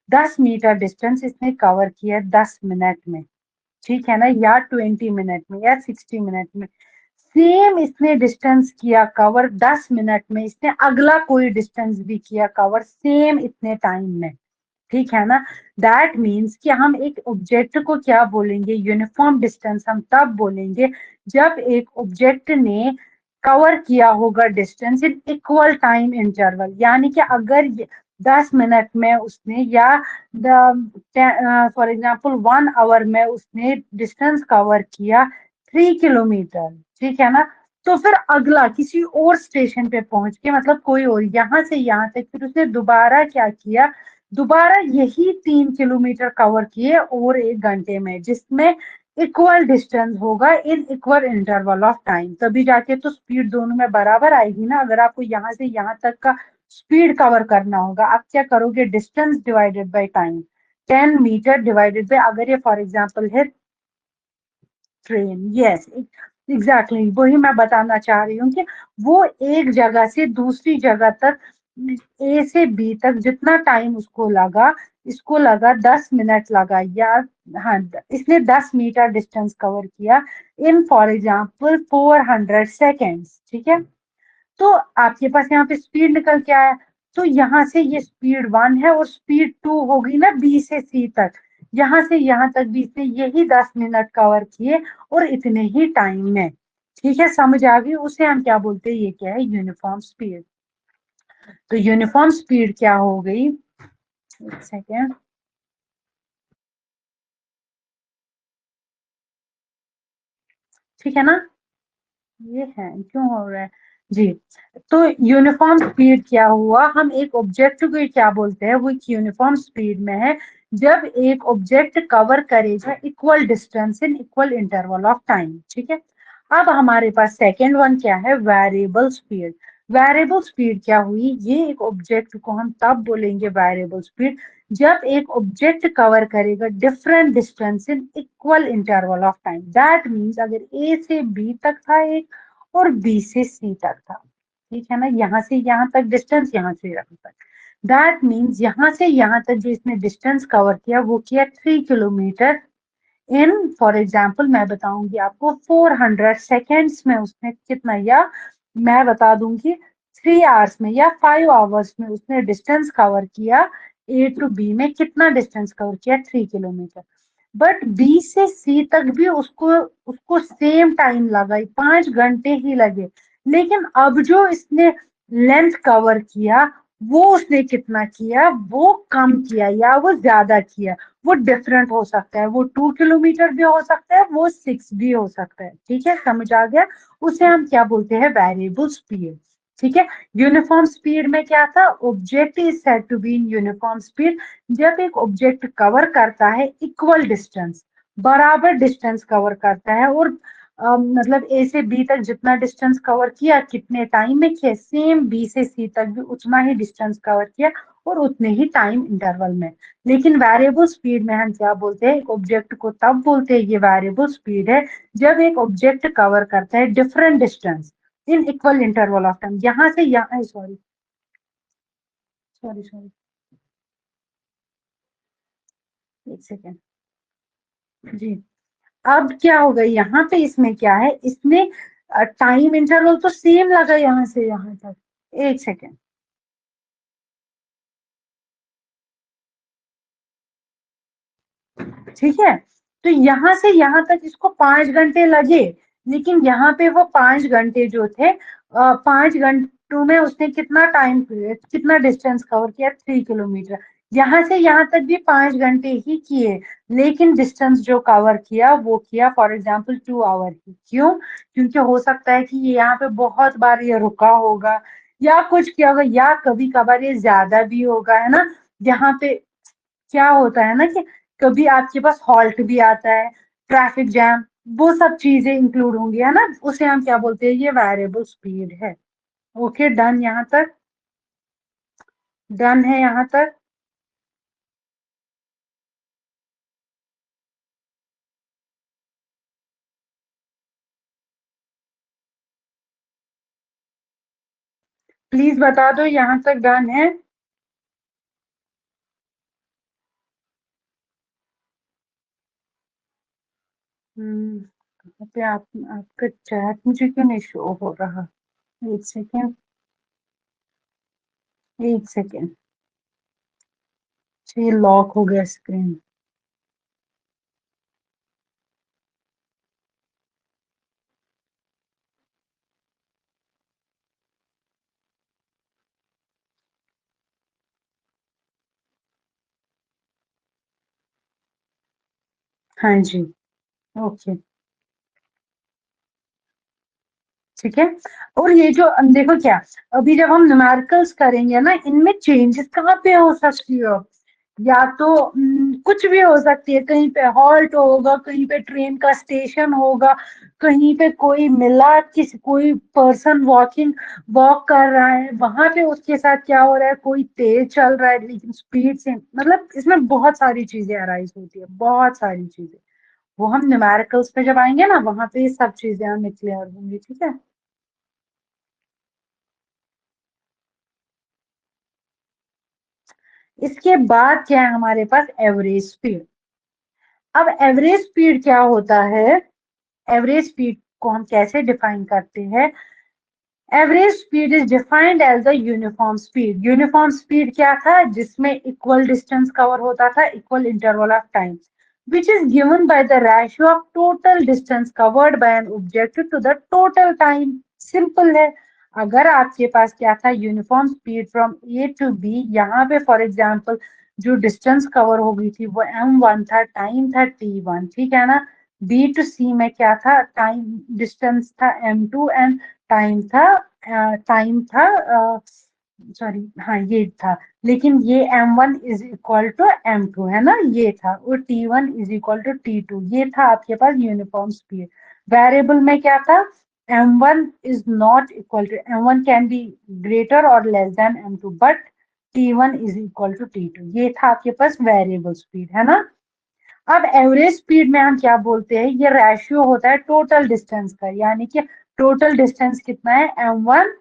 10 मीटर डिस्टेंस इसने कवर किया 10 मिनट में, ठीक है ना, या 20 मिनट में या 60 मिनट में। सेम इसने डिस्टेंस किया कवर 10 मिनट में, इसने अगला कोई डिस्टेंस भी किया कवर सेम इतने टाइम में, ठीक है ना। दैट मीन्स कि हम एक ऑब्जेक्ट को क्या बोलेंगे, यूनिफॉर्म डिस्टेंस हम तब बोलेंगे जब एक ऑब्जेक्ट ने कवर किया होगा distance in equal time interval. यानी कि अगर 10 मिनट में उसने या फॉर एग्जाम्पल 1 आवर में उसने डिस्टेंस कवर किया 3 किलोमीटर, ठीक है ना, तो फिर अगला किसी और स्टेशन पे पहुंच के, मतलब कोई और यहाँ से यहाँ तक, फिर उसने दोबारा क्या किया, दोबारा यही 3 किलोमीटर कवर किए और 1 घंटे में, जिसमें इक्वल डिस्टेंस होगा इन इक्वल इंटरवल ऑफ टाइम, तभी जाके तो स्पीड दोनों में बराबर आएगी ना। अगर आपको यहाँ से यहाँ तक का स्पीड कवर करना होगा, आप क्या करोगे, distance divided by time, 10 metre divided by, अगर ये फॉर एग्जाम्पल है ट्रेन, यस एग्जैक्टली वही मैं बताना चाह रही हूँ कि वो एक जगह से दूसरी जगह तक, ए से बी तक जितना टाइम उसको लगा, इसको लगा 10 मिनट लगा, या हाँ, इसने 10 मीटर डिस्टेंस कवर किया इन फॉर एग्जाम्पल 400 सेकेंड्स, ठीक है। तो आपके पास यहाँ पे स्पीड निकल के आया, तो यहाँ से ये स्पीड 1 है और स्पीड 2 होगी ना बी से सी तक, यहाँ से यहाँ तक भी इसने यही 10 मिनट कवर किए और इतने ही टाइम में, ठीक है, समझ आ गई। उसे हम क्या बोलते हैं, ये क्या है, यूनिफॉर्म स्पीड। तो यूनिफॉर्म स्पीड क्या हो गई, एक सेकेंड, ठीक है ना, ये है क्यों हो रहा है जी। तो यूनिफॉर्म स्पीड क्या हुआ, हम एक ऑब्जेक्ट को क्या बोलते हैं, वो एक यूनिफॉर्म स्पीड में है जब एक ऑब्जेक्ट कवर करेगा equal distance in equal interval of time, ठीक है। अब हमारे पास सेकेंड वन क्या है, वेरिएबल स्पीड। वेरिएबल स्पीड क्या हुई, ये एक ऑब्जेक्ट को हम तब बोलेंगे वेरिएबल स्पीड जब एक ऑब्जेक्ट कवर करेगा different distance in equal interval of time. That means अगर ए से बी तक था एक और बी से सी तक था, ठीक है ना, यहाँ से यहाँ तक डिस्टेंस, यहाँ से यहाँ तक, दैट मीन्स यहाँ से यहाँ तक जो इसने डिस्टेंस कवर किया वो किया 3 किलोमीटर इन फॉर एग्जाम्पल मैं बताऊंगी आपको 400 सेकेंड्स में उसने कितना, या मैं बता दूंगी 3 आवर्स में या 5 आवर्स में उसने डिस्टेंस कवर किया। ए टू बी में कितना डिस्टेंस कवर किया, 3 किलोमीटर। बट बी से सी तक भी उसको उसको सेम टाइम लगा, 5 घंटे ही लगे। लेकिन अब जो इसने लेंथ कवर किया, वो उसने कितना किया, वो कम किया या वो ज्यादा किया। वो डिफरेंट हो सकता है, वो 2 किलोमीटर भी हो सकता है, वो 6 भी हो सकता है। ठीक है, समझ आ गया। उसे हम क्या बोलते हैं, वेरिएबल स्पीड। ठीक है। यूनिफॉर्म स्पीड में क्या था, object is said to be in uniform speed जब एक ऑब्जेक्ट कवर करता है इक्वल डिस्टेंस, बराबर डिस्टेंस कवर करता है, और मतलब ए से बी तक जितना डिस्टेंस कवर किया, कितने टाइम में किया, सेम बी से सी तक भी उतना ही डिस्टेंस कवर किया और उतने ही टाइम इंटरवल में। लेकिन वेरिएबल स्पीड में हम क्या बोलते हैं, एक ऑब्जेक्ट को तब बोलते हैं ये वेरिएबल स्पीड है जब एक ऑब्जेक्ट कवर करता है different distance in equal interval of time. यहाँ से यहाँ, सॉरी सॉरी सॉरी, एक सेकेंड जी। अब क्या होगा यहाँ पे, इसमें क्या है, इसमें टाइम इंटरवल तो सेम लगा यहाँ से यहाँ तक। एक सेकेंड, ठीक है। तो यहाँ से यहाँ तक इसको 5 घंटे लगे, लेकिन यहाँ पे वो 5 घंटे जो थे, 5 घंटों में उसने कितना टाइम, कितना डिस्टेंस कवर किया, 3 किलोमीटर। यहाँ से यहाँ तक भी 5 घंटे ही किए, लेकिन डिस्टेंस जो कवर किया वो किया फॉर एग्जाम्पल 2 आवर ही। क्यों? क्योंकि हो सकता है कि ये यहाँ पे बहुत बार ये रुका होगा या कुछ किया होगा, या कभी कभार ये ज्यादा भी होगा, है ना। यहाँ पे क्या होता है ना कि कभी आपके पास हॉल्ट भी आता है, ट्रैफिक जैम, वो सब चीजें इंक्लूड होंगी, है ना। उसे हम क्या बोलते हैं, ये वेरिएबल स्पीड है। ओके, डन यहाँ तक, डन है यहाँ तक। प्लीज बता दो यहाँ तक डन है। कहाँ पे आपका चैट मुझे क्यों नहीं शो हो रहा। एक सेकेंड, एक सेकेंड, ये लॉक हो गया स्क्रीन। हाँ जी, ओके, ठीक है। और ये जो देखो क्या, अभी जब हम न्यूमेरिकल्स करेंगे ना, इनमें चेंजेस कहाँ पे हो सकती हो, या तो कुछ भी हो सकती है, कहीं पे हॉल्ट होगा, कहीं पे ट्रेन का स्टेशन होगा, कहीं पे कोई मिला, किसी कोई पर्सन वॉक कर रहा है, वहां पे उसके साथ क्या हो रहा है, कोई तेज चल रहा है लेकिन स्पीड से, मतलब इसमें बहुत सारी चीजें अराइज होती है, बहुत सारी चीजें। वो हम न्यूमेरिकल्स पे जब आएंगे ना, वहां पे ये सब चीजें हमें क्लियर होंगी, ठीक है। इसके बाद क्या है हमारे पास, एवरेज स्पीड। अब एवरेज स्पीड क्या होता है, एवरेज स्पीड को हम कैसे डिफाइन करते हैं। Average speed is defined as the uniform speed. Uniform speed क्या था, जिसमें इक्वल डिस्टेंस कवर होता था, equal interval of time, which is given by the ratio of total distance covered by an object to the total time। Simple है। अगर आपके पास क्या था, uniform speed from A to B, यहाँ पे फॉर एग्जांपल जो डिस्टेंस कवर हो गई थी वो m1 था, टाइम था t1, ठीक है ना। बी टू सी में क्या था, टाइम डिस्टेंस था m2 एंड टाइम था, टाइम था, सॉरी हाँ ये था। लेकिन ये m1 is equal to m2 है ना, ये था, और t1 is equal to t2, ये था आपके पास यूनिफॉर्म स्पीड। वेरिएबल में क्या था, m1 is not equal to, m1 can be greater or less than m2 but t1 is equal to t2, ये था आपके पास वेरिएबल स्पीड, है ना। अब एवरेज स्पीड में हम क्या बोलते हैं, ये रेशियो होता है टोटल डिस्टेंस का, यानी कि टोटल डिस्टेंस कितना है, m1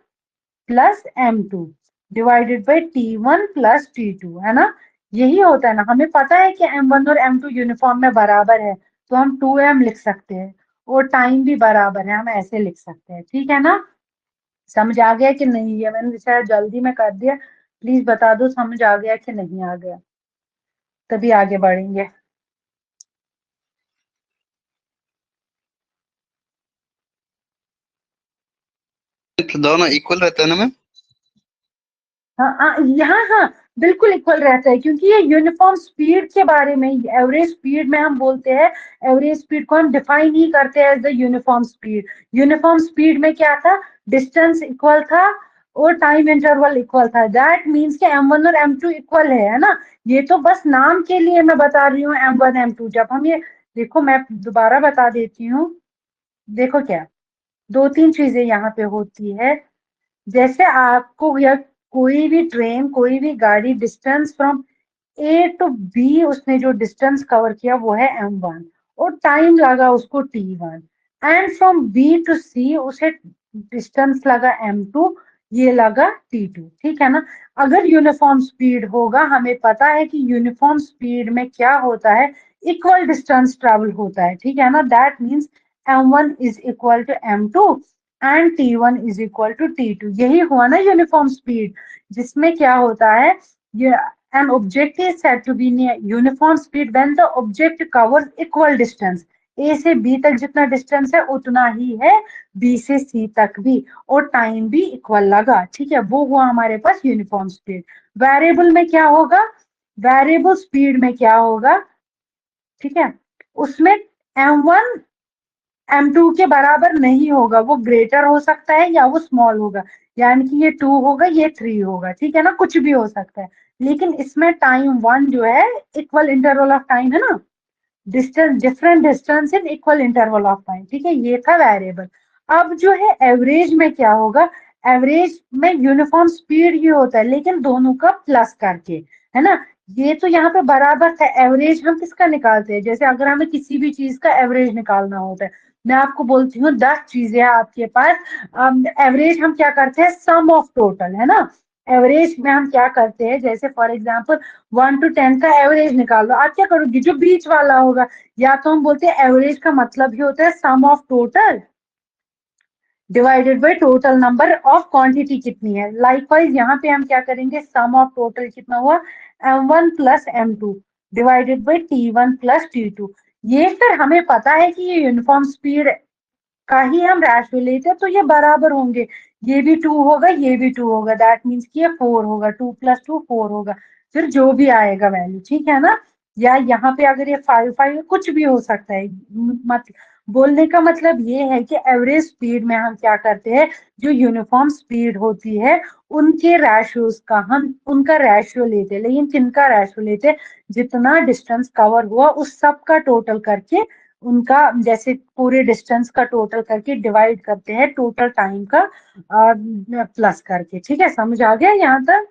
plus m2 divided by t1 plus t2, है ना। यही होता है ना, हमें पता है कि m1 और m2 यूनिफॉर्म में बराबर है, तो हम 2m लिख सकते हैं, और टाइम भी बराबर है, हम ऐसे लिख सकते हैं। ठीक है ना? समझ आ गया कि नहीं? ये मैंने शायद जल्दी में कर दिया, प्लीज बता दो समझ आ गया कि नहीं आ गया, तभी आगे बढ़ेंगे। दोनों इक्वल रहता है ना मैम? हाँ यहाँ, हाँ बिल्कुल इक्वल रहता है, क्योंकि ये यूनिफॉर्म स्पीड के बारे में, एवरेज स्पीड में हम बोलते हैं, एवरेज स्पीड को हम डिफाइन ही करते हैं as the uniform speed. Uniform speed में क्या था? डिस्टेंस इक्वल था और टाइम इंटरवल इक्वल था। दैट मीन्स कि m1 और m2 इक्वल है ना? ये तो बस नाम के लिए मैं बता रही हूँ m1 m2। जब हम ये देखो, मैं दोबारा बता देती हूँ, देखो क्या, दो तीन चीजें यहाँ पे होती है। जैसे आपको, या कोई भी ट्रेन, कोई भी गाड़ी, distance from A to B, उसने जो डिस्टेंस कवर किया वो है m1, और टाइम लगा उसको t1। And from B to C उसे डिस्टेंस लगा m2, ये लगा t2। ठीक है ना? अगर यूनिफॉर्म स्पीड होगा, हमें पता है कि यूनिफॉर्म स्पीड में क्या होता है, इक्वल डिस्टेंस ट्रेवल होता है। ठीक है ना? That means m1 is equal to m2 and t1 is equal to t2। यही हुआ ना यूनिफॉर्म स्पीड, जिसमें क्या होता है, ये an object is said to be near uniform speed when the object covers equal distance। A से B तक जितना डिस्टेंस है उतना ही है B से C तक भी, और टाइम भी इक्वल लगा। ठीक है? वो हुआ हमारे पास यूनिफॉर्म स्पीड। वेरिएबल में क्या होगा? वेरिएबल स्पीड में क्या होगा? ठीक है, उसमें m1 m2 के बराबर नहीं होगा, वो ग्रेटर हो सकता है या वो स्मॉल होगा, यानी कि ये 2 होगा, ये 3 होगा। ठीक है ना? कुछ भी हो सकता है। लेकिन इसमें टाइम 1 जो है, इक्वल इंटरवल ऑफ टाइम है ना, distance, different distance in equal interval of time. ठीक है? ये था वेरिएबल। अब जो है एवरेज में क्या होगा? एवरेज में यूनिफॉर्म स्पीड ही होता है, लेकिन दोनों का प्लस करके, है ना? ये तो यहाँ पे बराबर था। एवरेज हम किसका निकालते हैं? जैसे अगर हमें किसी भी चीज का एवरेज निकालना होता है, मैं आपको बोलती हूँ 10 चीजें हैं आपके पास, एवरेज हम क्या करते हैं? सम ऑफ टोटल, है ना? एवरेज में हम क्या करते हैं, जैसे फॉर एग्जाम्पल 1 to 10 का एवरेज निकाल लो, आप क्या करोगे? जो बीच वाला होगा, या तो हम बोलते हैं एवरेज का मतलब ही होता है sum of total divided by total number of quantity कितनी है। लाइकवाइज यहाँ पे हम क्या करेंगे? सम ऑफ टोटल कितना हुआ? m1 plus m2 divided by t1 plus t2। ये फिर हमें पता है कि ये यूनिफॉर्म स्पीड का ही हम रेशियो लेते हैं, तो ये बराबर होंगे। ये भी 2 होगा, ये भी 2 होगा, दैट मीन्स कि ये 4 होगा, 2 + 2 4 होगा। फिर जो भी आएगा वैल्यू, ठीक है ना? या यहाँ पे अगर ये 5 कुछ भी हो सकता है। मत बोलने का मतलब ये है कि एवरेज स्पीड में हम क्या करते हैं, जो यूनिफॉर्म स्पीड होती है उनके रेशियोज का हम उनका रेशियो लेते हैं। लेकिन किनका रेशियो लेते हैं? जितना डिस्टेंस कवर हुआ उस सब का टोटल करके, उनका जैसे पूरे डिस्टेंस का टोटल करके डिवाइड करते हैं टोटल टाइम का प्लस करके। ठीक है? समझ आ गया यहाँ तक?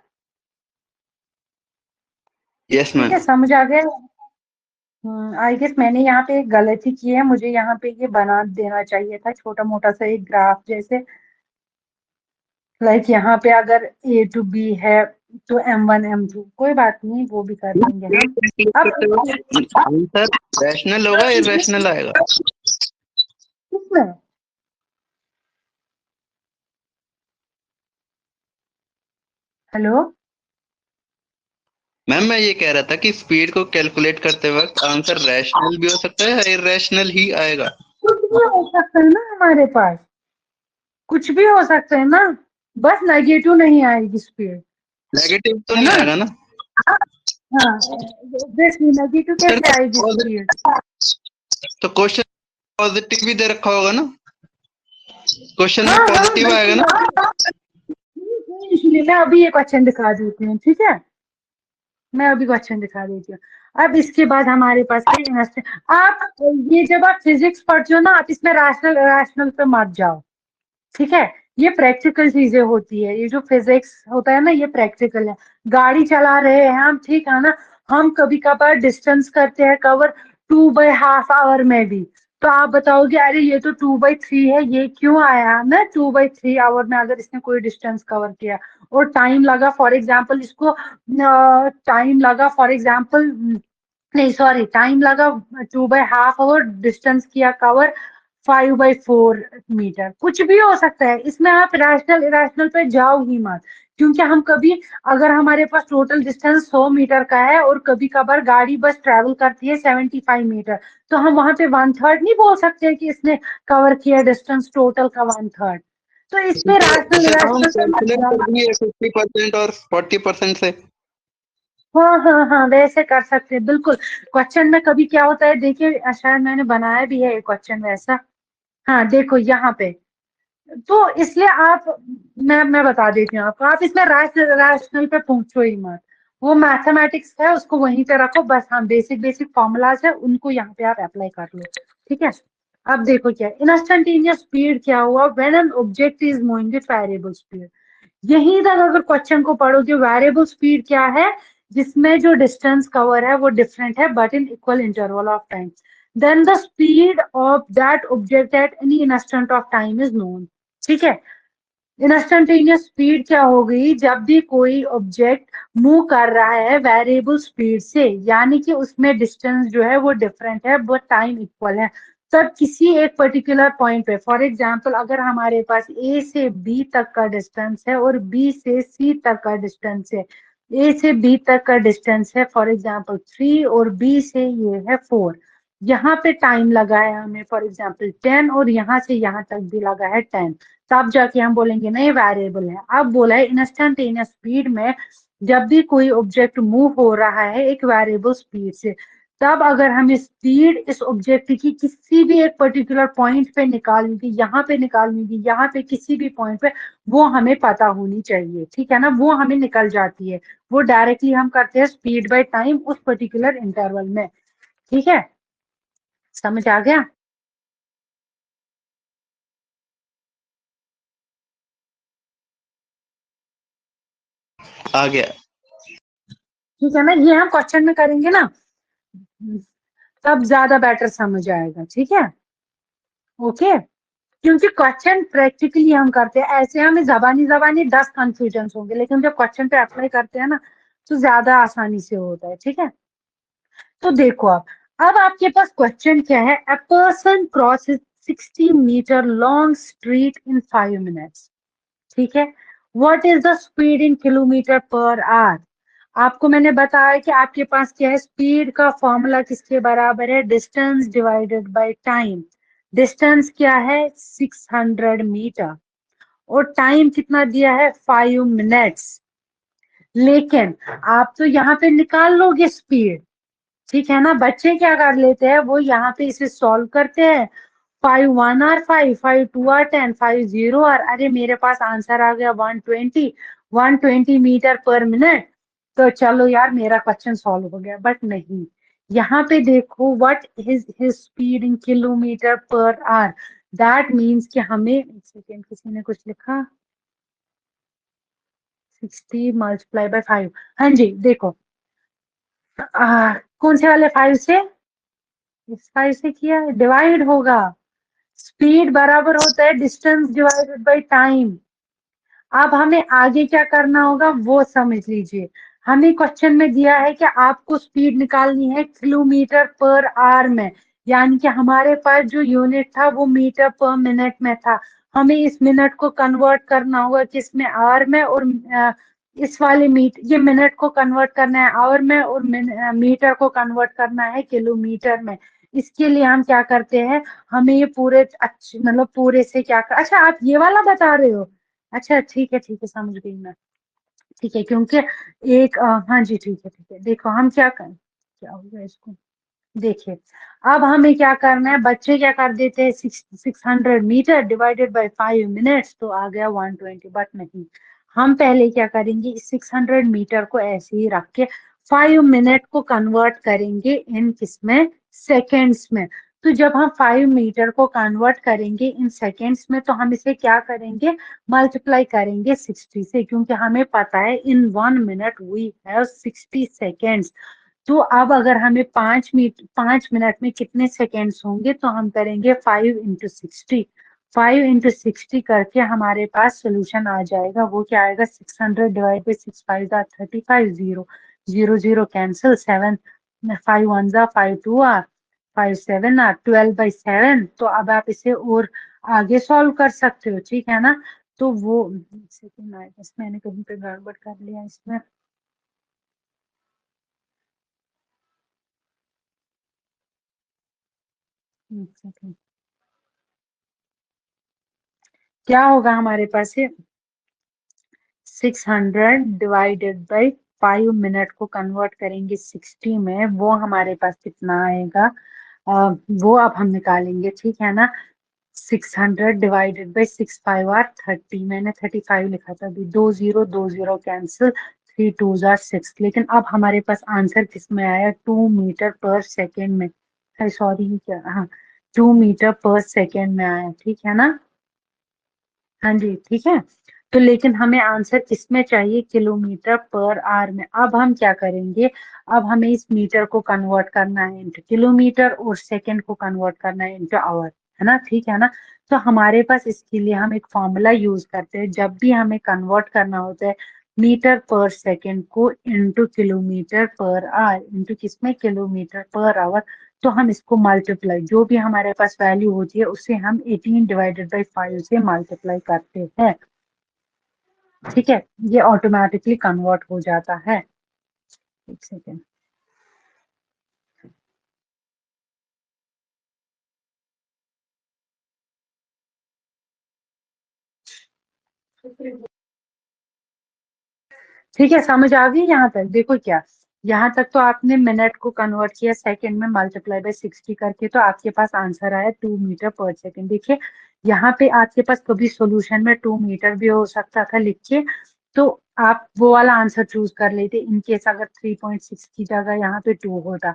यस ठीक मैम। है, समझ आ गया। आई गेस मैंने यहाँ पे एक गलती की है, मुझे यहाँ पे ये बना देना चाहिए था छोटा मोटा सा एक ग्राफ जैसे। लाइक यहाँ पे अगर ए टू बी है, तो m1 m2, कोई बात नहीं, वो भी कर लेंगे हम। अब आंसर रैशनल होगा, इरेशनल आएगा? किसमें? हेलो? मैम मैं ये कह रहा था कि स्पीड को कैलकुलेट करते वक्त आंसर रैशनल भी हो सकता है या इरेशनल ही आएगा? कुछ भी हो सकता है ना हमारे पास, कुछ भी हो सकता है ना, बस नेगेटिव नहीं आएगी स्पीड, नेगेटिव तो है नहीं ना? आएगा ना? हाँ, ऑब्वियसली नेगेटिव कैसे आएगी स्पीड? तो क्वेश्चन पॉजिटिव भी दे रखा होगा ना? क्वेश्चन में हाँ हाँ पॉजिटिव आएगा बिल्कुल। ना? इसलिए मैं अभी ये क्वेश्चन दिखा देती हूँ, ठीक है? मैं अभी क्वेश्चन दिखा देती हूँ। अब इसके बाद हमारे पास है, आप ये जब आप फिजिक्स पढ़ते हो ना, आप इसमें रैशनल रैशनल पे मत जाओ। ठीक है? ये प्रैक्टिकल चीजें होती है, ये जो फिजिक्स होता है ना, ये प्रैक्टिकल है। गाड़ी चला रहे हैं हम, ठीक है ना? हम कभी कभार डिस्टेंस करते हैं कवर 2/2 आवर में भी, तो आप बताओगे अरे ये तो 2/3 है, ये क्यों आया ना 2/3 आवर में, अगर इसने कोई डिस्टेंस कवर किया। और टाइम लगा फॉर एग्जाम्पल, इसको टाइम लगा फॉर एग्जाम्पल नहीं सॉरी, टाइम लगा 2/2 आवर, डिस्टेंस किया कवर 5/4 मीटर। कुछ भी हो सकता है इसमें, आप रैशनल इरेशनल पे जाओ ही मत। क्योंकि हम कभी, अगर हमारे पास टोटल डिस्टेंस 100 मीटर का है और कभी कभार गाड़ी बस ट्रेवल करती है 75 मीटर, तो हम वहां पे 1/3 नहीं बोल सकते कि इसने कवर किया डिस्टेंस टोटल का 1/3। तो इसमें तो रैशनल इसे तो हम इरेशनल पे मत कैलकुलेट जाओ। कर दिए 50% और 40% से। हाँ हाँ हाँ, वैसे कर सकते हैं बिल्कुल। क्वेश्चन में कभी क्या होता है, देखिए शायद मैंने बनाया भी है एक क्वेश्चन वैसा। हाँ देखो यहाँ पे, तो इसलिए आप, मैं बता देती हूँ आपको, आप इसमें रैशनल रैशनल पे पूछो ही मत। वो मैथमेटिक्स है, उसको वहीं पे रखो बस। हाँ, बेसिक बेसिक फॉर्मूलाज है, उनको यहाँ पे आप अप्लाई कर लो। ठीक है। अब देखो क्या इंस्टेंटेनियस स्पीड क्या हुआ, when an object is moving with variable speed. यहीं तक अगर क्वेश्चन को पढ़ोगे, वेरिएबल स्पीड क्या है, जिसमें जो डिस्टेंस कवर है वो डिफरेंट है but in equal interval of time, then the speed of that object at any instant of time is known. ठीक है। इंस्टेंटेनियस स्पीड क्या हो गई, जब भी कोई ऑब्जेक्ट मूव कर रहा है वेरिएबल स्पीड से, यानी कि उसमें डिस्टेंस जो है वो डिफरेंट है बट टाइम इक्वल है, तब किसी एक पर्टिकुलर पॉइंट पे, फॉर एग्जांपल अगर हमारे पास ए से बी तक का डिस्टेंस है और बी से सी तक का डिस्टेंस है, ए से बी तक का डिस्टेंस है फॉर एग्जांपल 3 और बी से ये है 4, यहाँ पे टाइम लगा है हमें फॉर एग्जांपल 10 और यहाँ से यहाँ तक भी लगा है 10, तब जाके हम बोलेंगे नहीं वेरिएबल है। अब बोला है इंस्टेंटेनियस स्पीड में जब भी कोई ऑब्जेक्ट मूव हो रहा है एक वेरिएबल स्पीड से, तब अगर हमें स्पीड इस ऑब्जेक्ट की किसी भी एक पर्टिकुलर पॉइंट पे निकालनी थी, यहाँ पे निकालनी थी, यहाँ पे किसी भी पॉइंट पे, वो हमें पता होनी चाहिए। ठीक है ना, वो हमें निकल जाती है। वो डायरेक्टली हम करते हैं स्पीड बाय टाइम उस पर्टिकुलर इंटरवल में। ठीक है, समझ आ गया। आ गया। ठीक है ना, ये हम क्वेश्चन में करेंगे ना, तब ज्यादा बेटर समझ आएगा। ठीक है, ओके। क्योंकि क्वेश्चन प्रैक्टिकली हम करते हैं, ऐसे हमें जबानी जबानी 10 कंफ्यूजन होंगे, लेकिन जब क्वेश्चन पे अप्लाई करते हैं ना, तो ज्यादा आसानी से होता है। ठीक है, तो देखो अब आपके पास क्वेश्चन क्या है, a person crosses 60 metre long street in 5 minutes. ठीक है, what is the speed in kilometre per hour. आपको मैंने बताया कि आपके पास क्या है, स्पीड का फॉर्मूला किसके बराबर है, distance divided by time. Distance क्या है 600 मीटर, और टाइम कितना दिया है 5 मिनट्स। लेकिन आप तो यहाँ पे निकाल लोगे स्पीड। ठीक है ना, बच्चे क्या कर लेते हैं, वो यहाँ पे इसे सॉल्व करते हैं, 5 1 आर 5, 5 2 आर 10, 5 0 आर, अरे मेरे पास आंसर आ गया 120 मीटर पर मिनट। तो चलो यार मेरा क्वेश्चन सॉल्व हो गया, बट नहीं। यहाँ पे देखो what is his speed in kilometre per our, that means कि हमें, एक सेकेंड किसी ने कुछ लिखा, 60 × 5। हाँ जी देखो, कौन से वाले 5 से, इस 5 से किया डिवाइड होगा। स्पीड बराबर होता है डिस्टेंस डिवाइडेड बाय टाइम। अब हमें आगे क्या करना होगा वो समझ लीजिए। हमें क्वेश्चन में दिया है कि आपको स्पीड निकालनी है किलोमीटर पर आवर में, यानी कि हमारे पास जो यूनिट था वो मीटर पर मिनट में था। हमें इस मिनट को कन्वर्ट करना होगा किसमें, आवर में, और इस वाले ये मिनट को कन्वर्ट करना है आवर में, और मीटर को कन्वर्ट करना है किलोमीटर में। इसके लिए हम क्या करते हैं, हमें ये पूरे अच्छे मतलब पूरे से क्या कर, अच्छा आप ये वाला बता रहे हो, अच्छा ठीक है समझ गई मैं। ठीक है, क्योंकि एक हाँ जी ठीक है देखो हम क्या कर, क्या होगा इसको, देखिए अब हमें क्या करना है, बच्चे क्या कर देते हैं, 600 मीटर डिवाइडेड बाय 5 मिनट्स, तो आ गया 120, बट नहीं। हम पहले क्या करेंगे, 600 मीटर को ऐसे ही रख के 5 मिनट को कन्वर्ट करेंगे इन किसमें, सेकेंड्स में। तो जब हम 5 मीटर को कन्वर्ट करेंगे इन सेकेंड्स में, तो हम इसे क्या करेंगे, मल्टीप्लाई करेंगे 60 से, क्योंकि हमें पता है इन 1 मिनट वी हैव 60 सेकेंड्स। तो अब अगर हमें 5 मिनट में कितने सेकेंड्स होंगे, तो हम करेंगे 5 × 60। 5 × 60 करके हमारे पास सोल्यूशन आ जाएगा, वो क्या आएगा, 600 डिवाइड बाई 6 5 35, 0 0 0 कैंसिल, 7 5 1 जा 5 2 आर 5 7 आर 12/7। तो अब आप इसे और आगे सॉल्व कर सकते हो, ठीक है ना। तो वो सेकंड आया, बस मैंने कहीं पे गड़बड़ कर लिया इसमें। एक सेकंड। क्या होगा हमारे पास ये 600 डिवाइडेड बाई 5 मिनट को कन्वर्ट करेंगे 60 में, वो हमारे पास कितना आएगा। वो अब हम निकालेंगे, ठीक है ना। 600 डिवाइडेड बाई 6 5 आर 30, मैंने 35 लिखा था अभी। 2 0 2 0 कैंसिल, 3 2 6। लेकिन अब हमारे पास आंसर किस में आया, 2 मीटर पर सेकेंड में। सॉरी क्या, हाँ 2 मीटर पर सेकेंड में आया, ठीक है ना। हाँ जी ठीक है। तो लेकिन हमें आंसर किसमें चाहिए, किलोमीटर पर आवर में। अब हम क्या करेंगे, अब हमें इस मीटर को कन्वर्ट करना है इनटू किलोमीटर और सेकंड को कन्वर्ट करना है इनटू आवर, है ना, ठीक है ना। तो हमारे पास इसके लिए हम एक फॉर्मूला यूज करते हैं। जब भी हमें कन्वर्ट करना होता है मीटर पर सेकंड को into kilometre per our, into किसमें, किलोमीटर पर आवर, तो हम इसको मल्टीप्लाई, जो भी हमारे पास वैल्यू होती है उससे हम 18/5 से मल्टीप्लाई करते हैं, ठीक है। ये ऑटोमेटिकली कन्वर्ट हो जाता है। एक सेकेंड। ठीक है, समझ आ गई यहाँ तक। देखो क्या, यहाँ तक तो आपने मिनट को कन्वर्ट किया सेकंड में मल्टीप्लाई बाय 60 करके, तो आपके पास आंसर आया 2 मीटर पर सेकंड। देखिए यहाँ पे आपके पास कभी सॉल्यूशन में 2 मीटर भी हो सकता था लिख के, तो आप वो वाला आंसर चूज कर लेते इनकेस अगर 3.6 की जगह यहाँ पे 2 होता।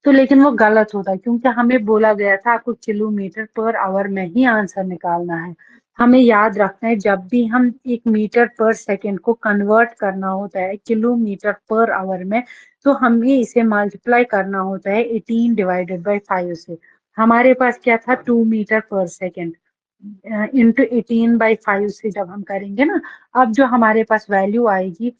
तो लेकिन वो गलत होता, क्योंकि हमें बोला गया था आपको किलोमीटर पर आवर में ही आंसर निकालना है। हमें याद रखना है जब भी हम एक मीटर पर सेकंड को कन्वर्ट करना होता है किलोमीटर पर आवर में, तो हमें इसे मल्टीप्लाई करना होता है 18/5 से। हमारे पास क्या था, 2 मीटर पर सेकंड, इंटू 18/5 से जब हम करेंगे ना, अब जो हमारे पास वैल्यू आएगी,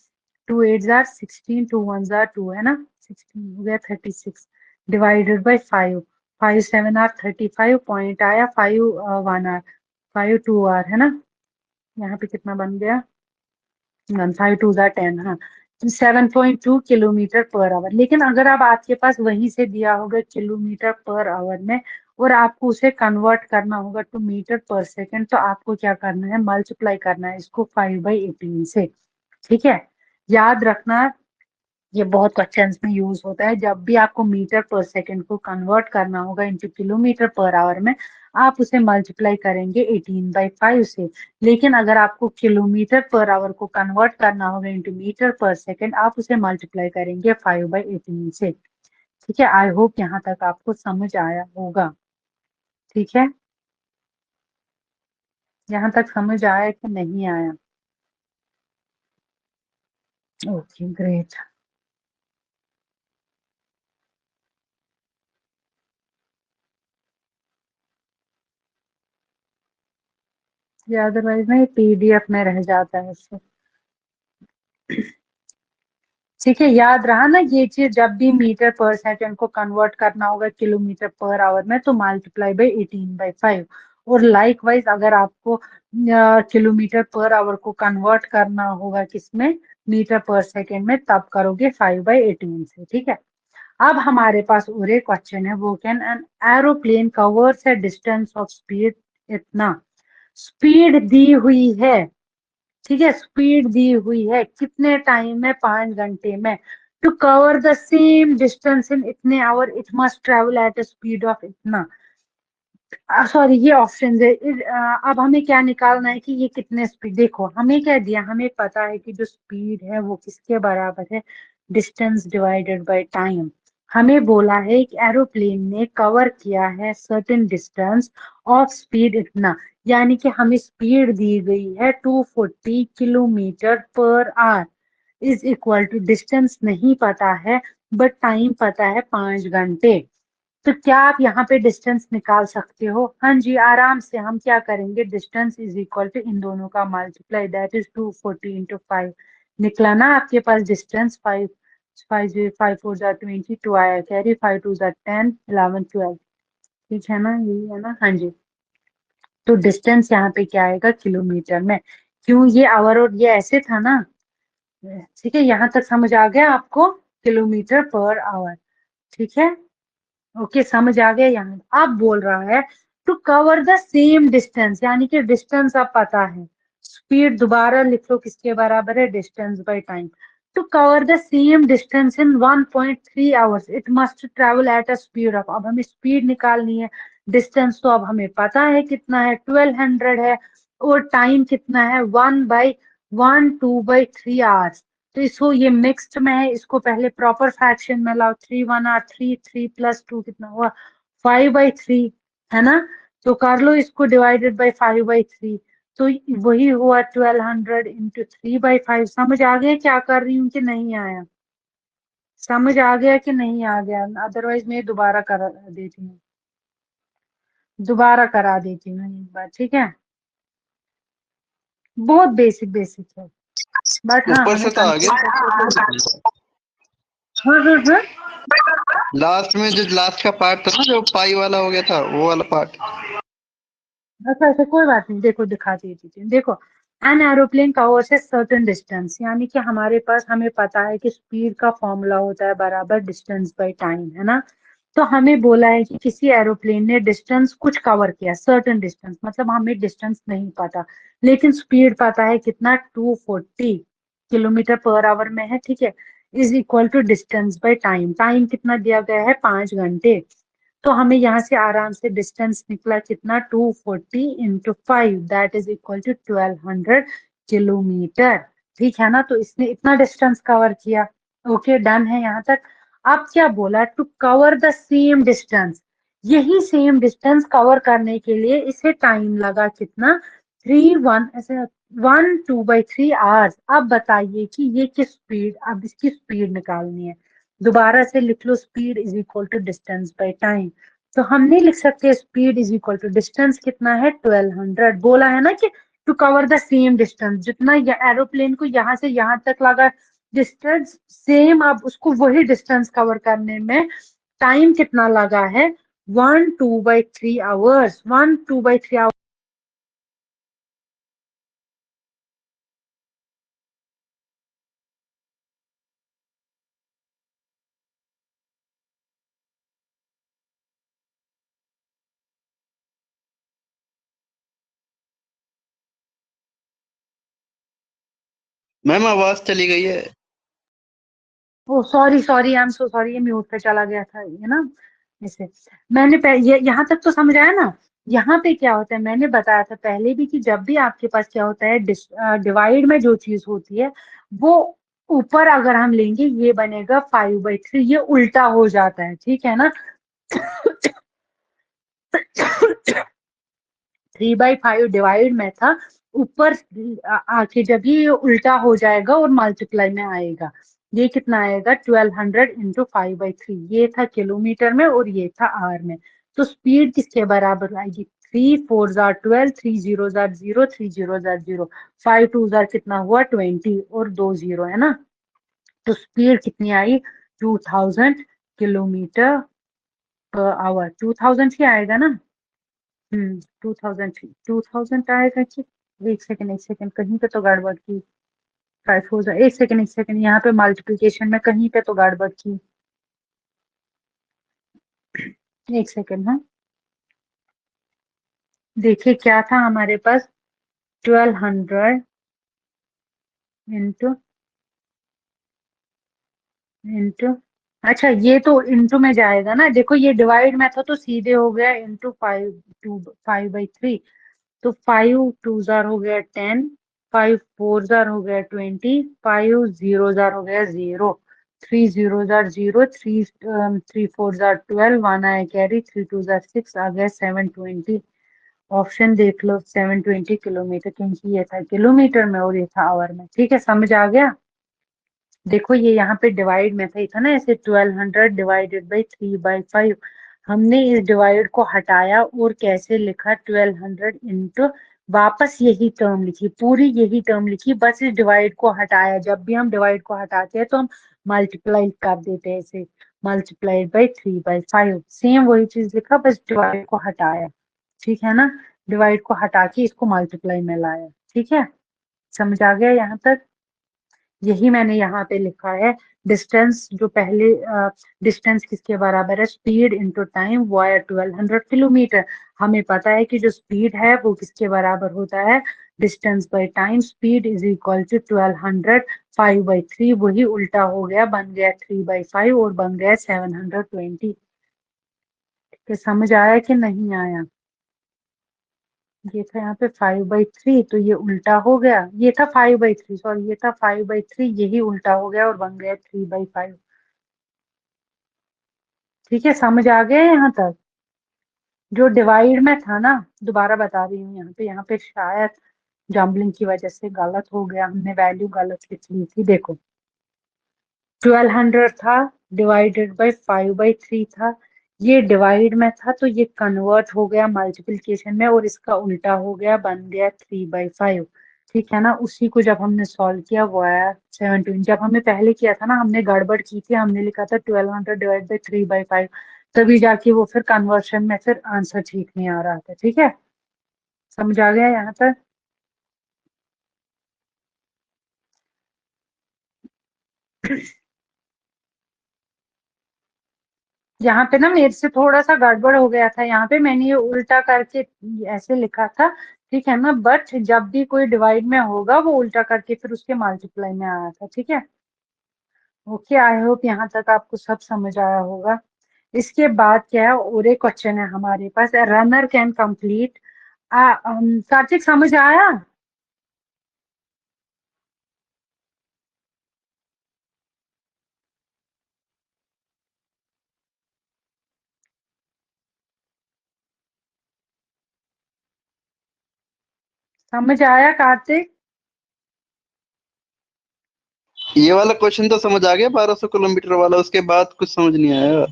2 8 जार 16, 2 1 जार 2, है ना, 16 हो गया 36, डिवाइडेड बाई 5, 5 7 आर 35, पॉइंट आया 5 1 आर, 5 2 आर, है ना। यहाँ पे कितना बन गया, 5 2 जार 10, हाँ 7.2 किलोमीटर पर आवर। लेकिन अगर अब आपके पास वहीं से दिया होगा किलोमीटर पर आवर में और आपको उसे कन्वर्ट करना होगा टू मीटर पर सेकंड, तो आपको क्या करना है, मल्टीप्लाई करना है इसको 5/18 से, ठीक है। याद रखना, ये बहुत क्वेश्चंस में यूज होता है। जब भी आपको मीटर पर सेकंड को कन्वर्ट करना होगा इनटू किलोमीटर पर आवर में, आप उसे मल्टीप्लाई करेंगे 18/5 से। लेकिन अगर आपको किलोमीटर पर आवर को कन्वर्ट करना होगा इनटू मीटर पर सेकंड, आप उसे मल्टीप्लाई करेंगे 5/18 से, ठीक है। आई होप यहाँ तक आपको समझ आया होगा, ठीक है। यहाँ तक समझ आया कि नहीं आया, ओके ग्रेट। या अदरवाइज ना ये पीडीएफ में रह जाता है इससे, ठीक है। याद रहा ना ये चीज, जब भी मीटर पर सेकंड को कन्वर्ट करना होगा किलोमीटर पर आवर में, तो मल्टीप्लाई बाई 18/5। और लाइक वाइज अगर आपको किलोमीटर पर आवर को कन्वर्ट करना होगा किसमें, मीटर पर सेकंड में, तब करोगे 5/18 से, ठीक है। अब हमारे पास और एक क्वेश्चन है, वो can an aeroplane covers A distance of speed इतना, स्पीड दी हुई है, ठीक है, स्पीड दी हुई है कितने टाइम में, 5 घंटे में। To cover the same distance in इतने hour it must travel at a speed of इतना। सॉरी ये ऑप्शन है। अब हमें क्या निकालना है कि ये कितने स्पीड, देखो हमें क्या दिया, हमें पता है कि जो स्पीड है वो किसके बराबर है, डिस्टेंस डिवाइडेड बाय टाइम। हमें बोला है कि एरोप्लेन ने कवर किया है सर्टेन डिस्टेंस ऑफ स्पीड इतना, यानी कि हमें स्पीड दी गई है 240 kilometre per hour, is equal to, distance नहीं पता है बट टाइम पता है 5 घंटे। तो क्या आप यहाँ पे डिस्टेंस निकाल सकते हो, हाँ जी आराम से। हम क्या करेंगे, डिस्टेंस इज इक्वल टू इन दोनों का मल्टीप्लाई, दैट इज 240 × 5। निकला ना आपके पास डिस्टेंस 5, 5 4 जार 20, 2 आया कैरी, 5 2 जार 10, 11 12, ठीक है ना, यही है ना, हाँ जी। तो डिस्टेंस यहाँ पे क्या आएगा किलोमीटर में, क्यों ये आवर और ये ऐसे था ना, ठीक है, यहाँ तक समझ आ गया आपको, किलोमीटर पर आवर, ठीक है, ओके समझ आ गया। यहाँ अब बोल रहा है to cover the same distance, यानी कि डिस्टेंस अब पता है, स्पीड दोबारा लिख लो किसके बराबर है, distance by time. To cover the same distance in 1.3 hours it must travel at a speed of, अब हमें स्पीड निकालनी है, डिस्टेंस तो अब हमें पता है कितना है 1200 है, और टाइम कितना है 1/2/3 आवर्स। तो इसको ये मिक्स्ड में है, इसको पहले प्रॉपर फ्रैक्शन में लाओ, 3 1 आर 3, 3 + 2 कितना हुआ 5/3, है ना, तो कर लो इसको डिवाइडेड बाय 5/3, तो वही हुआ 1200 इंटू 3/5। समझ आ गया क्या कर रही हूँ कि नहीं आया, समझ आ गया कि नहीं आ गया, अदरवाइज मैं दोबारा करा देती हूँ, दोबारा करा देती हूँ एक बार, ठीक है, बहुत बेसिक बेसिक है, बट हाँ ऊपर हमें से तो आ कंफ्यूज, गया। हाँ हाँ हाँ, लास्ट में जो लास्ट का पार्ट था ना, जो पाई वाला हो गया था, वो वाला पार्ट। अच्छा अच्छा कोई बात नहीं, देखो दिखाती है चीजें, देखो an aeroplane covers a certain distance, यानी कि हमारे पास, हमें पता है कि स्पीड का फॉर्मूला होता है बराबर डिस्टेंस बाय टाइम, है ना, तो हमें बोला है कि किसी एरोप्लेन ने डिस्टेंस कुछ कवर किया, सर्टेन डिस्टेंस, मतलब हमें डिस्टेंस नहीं पता, लेकिन स्पीड पता है कितना 240 किलोमीटर पर आवर में है, ठीक है, is equal to distance by time, time कितना दिया गया है 5 घंटे, तो हमें यहाँ से आराम से डिस्टेंस निकला कितना 240 × 5, that is equal to 1200 kilometre, ठीक है ना, तो इसने इतना डिस्टेंस कवर किया, ओके डन है यहाँ तक। अब क्या बोला, to cover the same distance, यही सेम डिस्टेंस कवर करने के लिए इसे टाइम लगा कितना, 1/2/3 आवर्स। अब बताइए कि ये किस स्पीड, अब इसकी स्पीड निकालनी है, दोबारा से लिख लो, speed is equal to distance by time, तो हम नहीं लिख सकते speed is equal to distance कितना है 1200, बोला है ना कि to cover the same distance, जितना एरोप्लेन को यहाँ से यहाँ तक लगा डिस्टेंस सेम, अब उसको वही डिस्टेंस कवर करने में टाइम कितना लगा है 1/2/3 आवर्स, 1/2/3 आवर्स। मैम आवाज चली गई है। Oh sorry sorry, I am so sorry, ये म्यूट पे चला गया था ये ना, इसे मैंने ये यहाँ तक तो समझ आया ना। यहाँ पे क्या होता है, मैंने बताया था पहले भी कि जब भी आपके पास क्या होता है, डिवाइड में जो चीज होती है वो ऊपर अगर हम लेंगे ये बनेगा 5/3, ये उल्टा हो जाता है, ठीक है ना। 3/5 डिवाइड में था, ऊपर आके जब ये उल्टा हो जाएगा और मल्टीप्लाई में आएगा, ये कितना आएगा 1200 × 5/3, ये था किलोमीटर में और ये था आवर में, तो स्पीड किसके बराबर आएगी, 3 4 जार 12, 3 0 जार 0, 3 0 जार 0, 5 2 जार कितना हुआ 20 और 2 0, है ना, तो स्पीड कितनी आई 2000 किलोमीटर पर आवर, 2000 ही आएगा ना, 2000, 2000 आएगा कि, एक सेकंड कहीं पे तो गड़बड़ की, 5000, एक सेकंड यहाँ पे मल्टीप्लिकेशन में कहीं पे तो गड़बड़ की, एक सेकंड, हाँ देखिए क्या था हमारे पास, 1200 इंटू इंटू, अच्छा ये तो इंटू में जाएगा ना, देखो ये डिवाइड में था तो सीधे हो गया इंटू 5/3, तो 5 2 जार हो गया 10, 5 4 जार हो गया 20, 5 0 जार हो गया 0, 3 0 जार 0, 3 4 जार 12, 1 आया कैरी, 3 2 जार 6 आ गया 720, ऑप्शन देख लो 720 किलोमीटर, क्योंकि ये था किलोमीटर में और ये था आवर में, ठीक है समझ आ गया। देखो ये यहाँ पे डिवाइड में था, ये था ना ऐसे 1200 डिवाइडेड बाई 3/5, हमने इस डिवाइड को हटाया और कैसे लिखा 1200 इंटू, वापस यही टर्म लिखी, पूरी यही टर्म लिखी, बस इस डिवाइड को हटाया, जब भी हम डिवाइड को हटाते हैं तो हम मल्टीप्लाई कर देते हैं इसे, मल्टीप्लाइड बाई 3/5, सेम वही चीज लिखा, बस डिवाइड को हटाया, ठीक है ना, डिवाइड को हटा के इसको मल्टीप्लाई में लाया, ठीक है, समझ आ गया यहाँ तक। यही मैंने यहाँ पे लिखा है, डिस्टेंस जो पहले, डिस्टेंस किसके बराबर है, speed into time via 1200 kilometre. हमें पता है कि जो स्पीड है वो किसके बराबर होता है, distance by time, speed is equal to 1200, 5/3, वही उल्टा हो गया, बन गया 3/5 और बन गया 720। तो समझ आया कि नहीं आया, ये था यहाँ पे 5/3, तो ये उल्टा हो गया, ये था 5/3, सॉरी ये था 5/3, यही उल्टा हो गया और बन गया 3/5। ठीक है, समझ आ गया यहाँ तक। जो डिवाइड में था ना, दोबारा बता रही हूँ, यहाँ पे शायद जम्बलिंग की वजह से गलत हो गया, हमने वैल्यू गलत लिख ली थी, देखो 1200 था, डिवाइडेड बाय 5/3 था, ये डिवाइड में था तो ये कन्वर्ट हो गया मल्टीप्लिकेशन में और इसका उल्टा हो गया, बन गया 3/5। ठीक है ना, उसी को जब हमने सॉल्व किया वो आया 17। जब हमने पहले किया था ना, हमने गड़बड़ की थी, हमने लिखा था 1200 डिवाइड बाई 3/5, तभी जाके वो फिर कन्वर्शन में फिर आंसर ठीक नहीं आ रहा था। ठीक है, समझ आ गया यहाँ तक। यहाँ पे ना मेरे से थोड़ा सा गड़बड़ हो गया था, यहाँ पे मैंने ये उल्टा करके ऐसे लिखा था, ठीक है ना, बट जब भी कोई डिवाइड में होगा वो उल्टा करके फिर उसके मल्टीप्लाई में आया था। ठीक है, ओके, आई होप यहाँ तक आपको सब समझ आया होगा। इसके बाद क्या है, और एक क्वेश्चन है हमारे पास, रनर कैन कंप्लीट, कार्तिक समझ आया, समझ आया कार्तिक। ये वाला क्वेश्चन तो समझ आ गया, 1200 किलोमीटर वाला, उसके बाद कुछ समझ नहीं आया।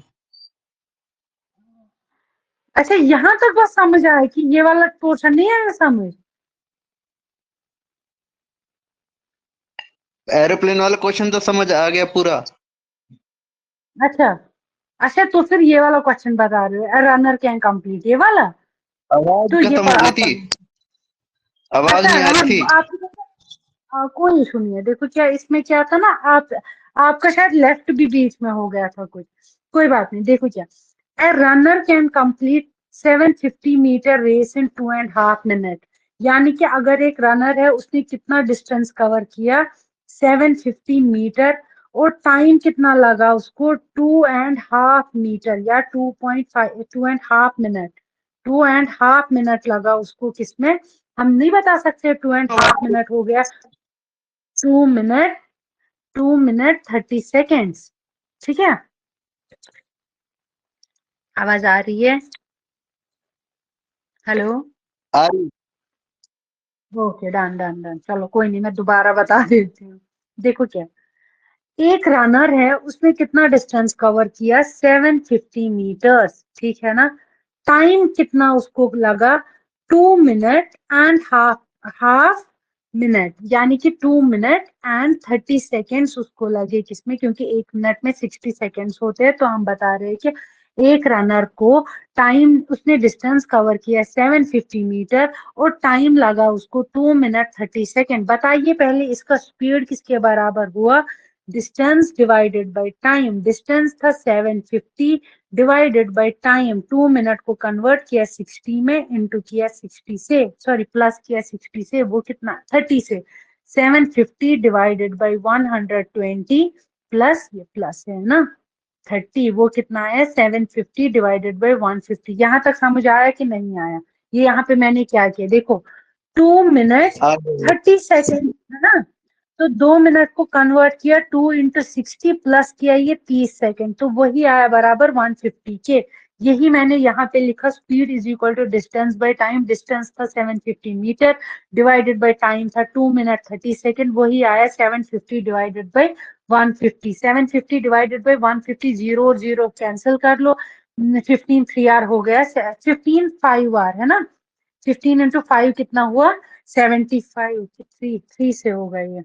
अच्छा, यहाँ तक बस समझ आया कि ये वाला पोर्शन नहीं आया समझ। एरोप्लेन वाला क्वेश्चन तो समझ आ गया पूरा। अच्छा, अच्छा तो फिर ये वाला क्वेश्चन बता रहे हो, रनर कैन कंप्लीट, ये वाला, आवाज तो ये खत्म हो पढ़ गई आप थी, पढ़। आवाज अच्छा नहीं आ हाँ, रही थी। आप, कोई इशू नहीं है, देखो क्या इसमें क्या था ना, आप, आपका शायद लेफ्ट भी बीच में हो गया था कुछ, कोई बात नहीं, देखो क्या, a runner can complete 750 metre race in 2.5 minute. यानी कि अगर एक रनर है, उसने कितना डिस्टेंस कवर किया, 750 मीटर, और टाइम कितना लगा उसको, 2.5 मीटर या 2.5, 2.5 मिनट, 2.5 मिनट लगा उसको, किसमें, हम नहीं बता सकते, 2.5 मिनट हो गया, 2 मिनट, 2 मिनट 30 सेकेंड्स। ठीक है, आवाज आ रही है, हेलो, आ रही। ओके, डन डन डन, चलो कोई नहीं, मैं दोबारा बता देती हूँ। देखो क्या, एक रनर है, उसने कितना डिस्टेंस कवर किया, 750 मीटर्स, ठीक है ना, टाइम कितना उसको लगा, 2 मिनट एंड हाफ मिनट, यानी कि 2 मिनट एंड 30 सेकेंड्स उसको लगे, किसमें, क्योंकि 1 मिनट में 60 सेकेंड्स होते हैं, तो हम बता रहे हैं कि एक रनर को टाइम, उसने डिस्टेंस कवर किया 750 मीटर और टाइम लगा उसको 2 मिनट 30 सेकेंड। बताइए पहले इसका स्पीड किसके बराबर हुआ, distance divided by time, distance था 750 डिवाइडेड बाय टाइम, 2 मिनट को कन्वर्ट किया 60 में, इंटू किया 60 से, सॉरी प्लस किया 60 से, वो कितना 30 से, 750 डिवाइडेड बाय 120 प्लस, ये प्लस है ना, 30, वो कितना है, 750 डिवाइडेड बाई 150। यहाँ तक समझ आया कि नहीं आया, ये यहाँ पे मैंने क्या किया, देखो 2 मिनट आ गई। 30 सेकेंड है ना, तो 2 मिनट को कन्वर्ट किया 2 इंटू 60 प्लस किया ये 30 सेकेंड, तो वही आया बराबर 150 के। यही मैंने यहाँ पे लिखा, speed is equal to distance by time, distance था 750 मीटर, डिवाइडेड बाय टाइम था 2 मिनट 30 सेकेंड, वही आया 750 divided by 150। 750 divided by 150, zero और जीरो कैंसिल कर लो, 15 3 आर हो गया, 15 5 आर है ना, 15 इंटू 5 कितना हुआ, 75, थ्री थ्री से होगा ये,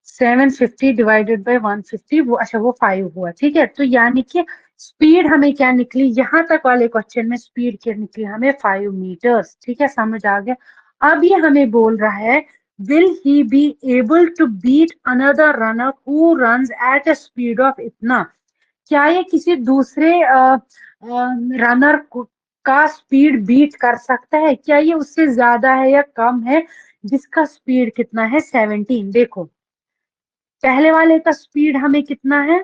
750 डिवाइडेड बाय 150, वो अच्छा वो 5 हुआ, ठीक है। तो यानी कि स्पीड हमें क्या निकली, यहां तक वाले क्वेश्चन में स्पीड क्या निकली हमें 5 मीटर्स, ठीक है, समझ आ गया। अब ये हमें बोल रहा है will he be able to beat another runner who runs at a speed of इतना, क्या ये किसी दूसरे रनर का स्पीड बीट कर सकता है, क्या ये उससे ज्यादा है या कम है, जिसका स्पीड कितना है 17। देखो पहले वाले का स्पीड हमें कितना है,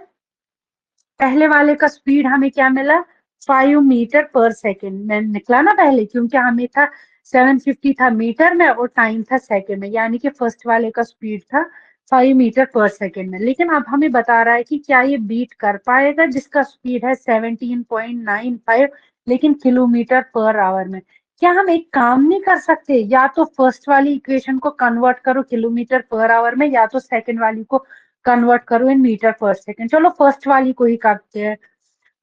पहले वाले का स्पीड हमें क्या मिला 5 मीटर पर सेकेंड में निकला ना पहले, क्योंकि हमें था 750 था मीटर में और टाइम था सेकेंड में, यानी कि फर्स्ट वाले का स्पीड था 5 मीटर पर सेकेंड में। लेकिन अब हमें बता रहा है कि क्या ये बीट कर पाएगा जिसका स्पीड है 17.95 लेकिन किलोमीटर पर आवर में। क्या हम एक काम नहीं कर सकते, या तो फर्स्ट वाली इक्वेशन को कन्वर्ट करो किलोमीटर पर आवर में, या तो सेकंड वाली को कन्वर्ट करो इन मीटर पर सेकेंड। चलो फर्स्ट वाली को ही करते हैं।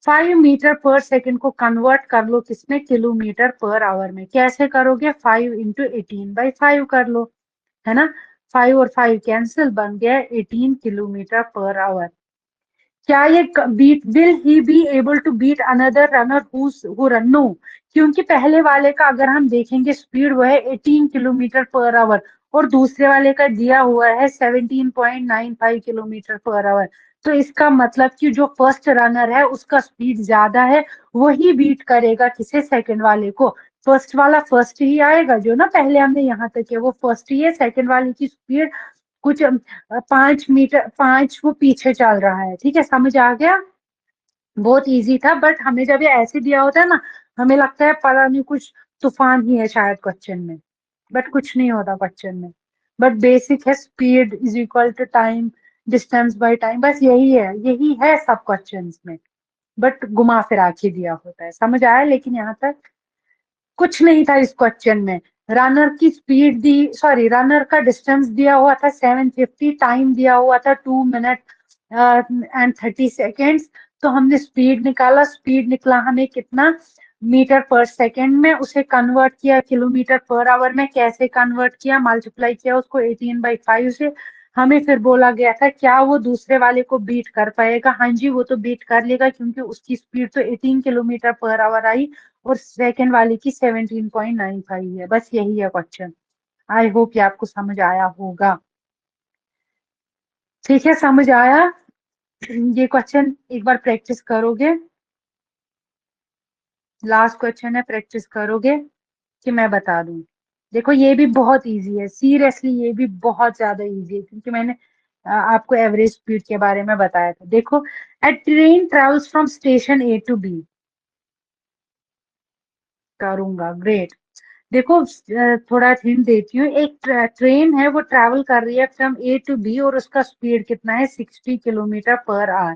5 मीटर पर सेकेंड को कन्वर्ट कर लो किसमें, किलोमीटर पर आवर में। कैसे करोगे, 5 इंटू 18/5 कर लो, है ना। 5 और 5 कैंसिल, बन गया 18 किलोमीटर पर आवर। क्या ये beat, will he be able to beat another runner who run, no, क्योंकि पहले वाले का अगर हम देखेंगे स्पीड वो है 18 किलोमीटर पर आवर और दूसरे वाले का दिया हुआ है 17.95 किलोमीटर पर आवर। तो इसका मतलब कि जो फर्स्ट रनर है उसका स्पीड ज्यादा है, वही बीट करेगा किसे, सेकंड वाले को। फर्स्ट वाला फर्स्ट ही आएगा, जो ना पहले हमने यहाँ तक किया वो फर्स्ट ही है, सेकंड वाले की स्पीड कुछ 5 मीटर 5 वो पीछे चल रहा है, ठीक है, समझ आ गया। बहुत इजी था, बट हमें जब ये ऐसे दिया होता है ना, हमें लगता है पता नहीं कुछ तूफान ही है शायद क्वेश्चन में, बट कुछ नहीं होता क्वेश्चन में। बट बेसिक है, speed is equal to time, distance by time, बस यही है सब क्वेश्चंस में। बट घुमा फिरा के दिया होता है, समझ आया। लेकिन यहाँ तक कुछ नहीं था इस क्वेश्चन में। रनर की स्पीड दी, सॉरी रनर का डिस्टेंस दिया हुआ था 750, टाइम दिया हुआ था 2 मिनट एंड 30 सेकेंड्स। तो हमने स्पीड निकाला, स्पीड निकला हमें कितना, मीटर पर सेकेंड में, उसे कन्वर्ट किया किलोमीटर पर आवर में। कैसे कन्वर्ट किया, मल्टीप्लाई किया उसको 18/5 से। हमें फिर बोला गया था क्या वो दूसरे वाले को बीट कर पाएगा, हाँ जी वो तो बीट कर लेगा, क्योंकि उसकी स्पीड तो 18 किलोमीटर पर आवर आई और सेकंड वाले की 17.95 है। बस यही है क्वेश्चन। आई होप ये आपको समझ आया होगा। ठीक है, समझ आया। ये क्वेश्चन एक बार प्रैक्टिस करोगे, लास्ट क्वेश्चन है, प्रैक्टिस करोगे कि मैं बता दूं। देखो ये भी बहुत इजी है, सीरियसली ये भी बहुत ज्यादा इजी है, क्योंकि मैंने आपको एवरेज स्पीड के बारे में बताया था। देखो, a train travels from station A to B, करूंगा ग्रेट। देखो थोड़ा हिंट देती हूँ, एक ट्रेन है वो ट्रैवल कर रही है फ्रॉम ए टू बी और उसका स्पीड कितना है 60 किलोमीटर पर आवर।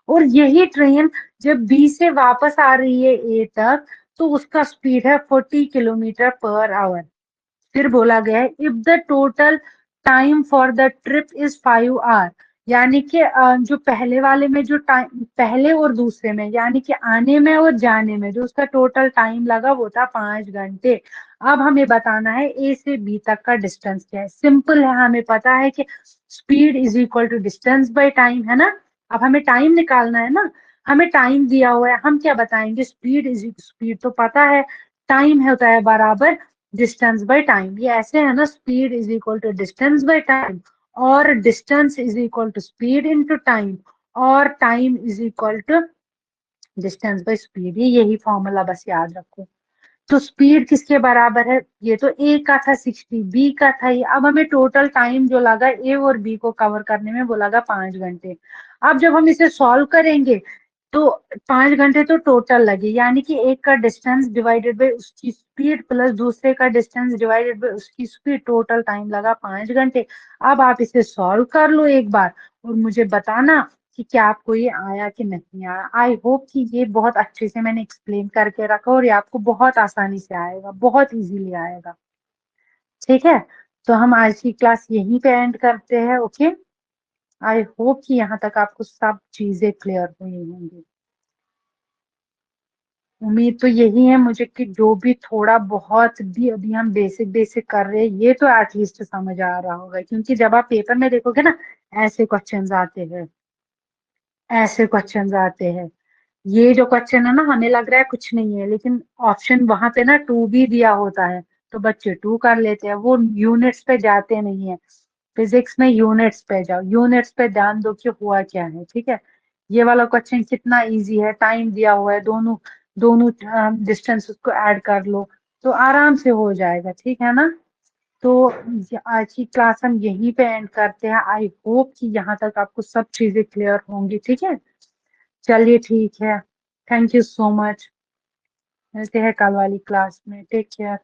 और यही ट्रेन जब बी से वापस आ रही है ए तक, तो उसका स्पीड है 40 किलोमीटर पर आवर। फिर बोला गया है if the total time for the trip is 5 hour, यानी कि जो पहले वाले में जो टाइम, पहले और दूसरे में, यानी कि आने में और जाने में जो उसका टोटल टाइम लगा वो था 5 घंटे। अब हमें बताना है ए से बी तक का डिस्टेंस क्या है। सिंपल है, हमें पता है कि speed is equal to distance by time, है ना। अब हमें टाइम निकालना है ना, हमें टाइम दिया हुआ है, हम क्या बताएंगे, स्पीड तो पता है, टाइम है होता है बराबर डिस्टेंस बाय टाइम। ये ऐसे है ना, speed is equal to distance by time, और distance is equal to speed into time, और time is equal to distance by speed. ये यही फॉर्मूला बस याद रखो। तो स्पीड किसके बराबर है, ये तो ए का था 60, बी का था ये। अब हमें टोटल टाइम जो लगा ए और बी को कवर करने में वो लगा 5 घंटे। अब जब हम इसे सॉल्व करेंगे तो 5 घंटे तो टोटल लगे, यानी कि एक का डिस्टेंस डिवाइडेड बाय उसकी स्पीड प्लस दूसरे का डिस्टेंस डिवाइडेड बाय उसकी स्पीड, टोटल टाइम लगा 5 घंटे। अब आप इसे सॉल्व कर लो एक बार और मुझे बताना कि क्या आपको ये आया कि नहीं आया। आई होप कि ये बहुत अच्छे से मैंने एक्सप्लेन करके रखा और ये आपको बहुत आसानी से आएगा, बहुत इजीली आएगा। ठीक है, तो हम आज की क्लास यहीं पे एंड करते हैं। ओके, आई होप कि यहाँ तक आपको सब चीजें क्लियर हुई होंगी। उम्मीद तो यही है मुझे कि जो भी थोड़ा बहुत भी अभी हम बेसिक बेसिक कर रहे हैं ये तो एटलीस्ट समझ आ रहा होगा, क्योंकि जब आप पेपर में देखोगे ना ऐसे क्वेश्चंस आते हैं, ऐसे क्वेश्चंस आते हैं। ये जो क्वेश्चन है ना, हमें लग रहा है कुछ नहीं है, लेकिन ऑप्शन वहां पे ना 2 भी दिया होता है, तो बच्चे 2 कर लेते हैं, वो यूनिट्स पे जाते नहीं है। फिजिक्स में यूनिट्स पे जाओ, यूनिट्स पे ध्यान दो कि हुआ क्या है, ठीक है। ये वाला क्वेश्चन कितना इजी है, टाइम दिया हुआ है, दोनों दोनों डिस्टेंस को ऐड कर लो तो आराम से हो जाएगा, ठीक है ना। तो आज की क्लास हम यहीं पे एंड करते हैं। आई होप कि यहाँ तक आपको सब चीजें क्लियर होंगी, ठीक है। चलिए ठीक है, थैंक यू सो मच, मिलते हैं कल वाली क्लास में, टेक केयर।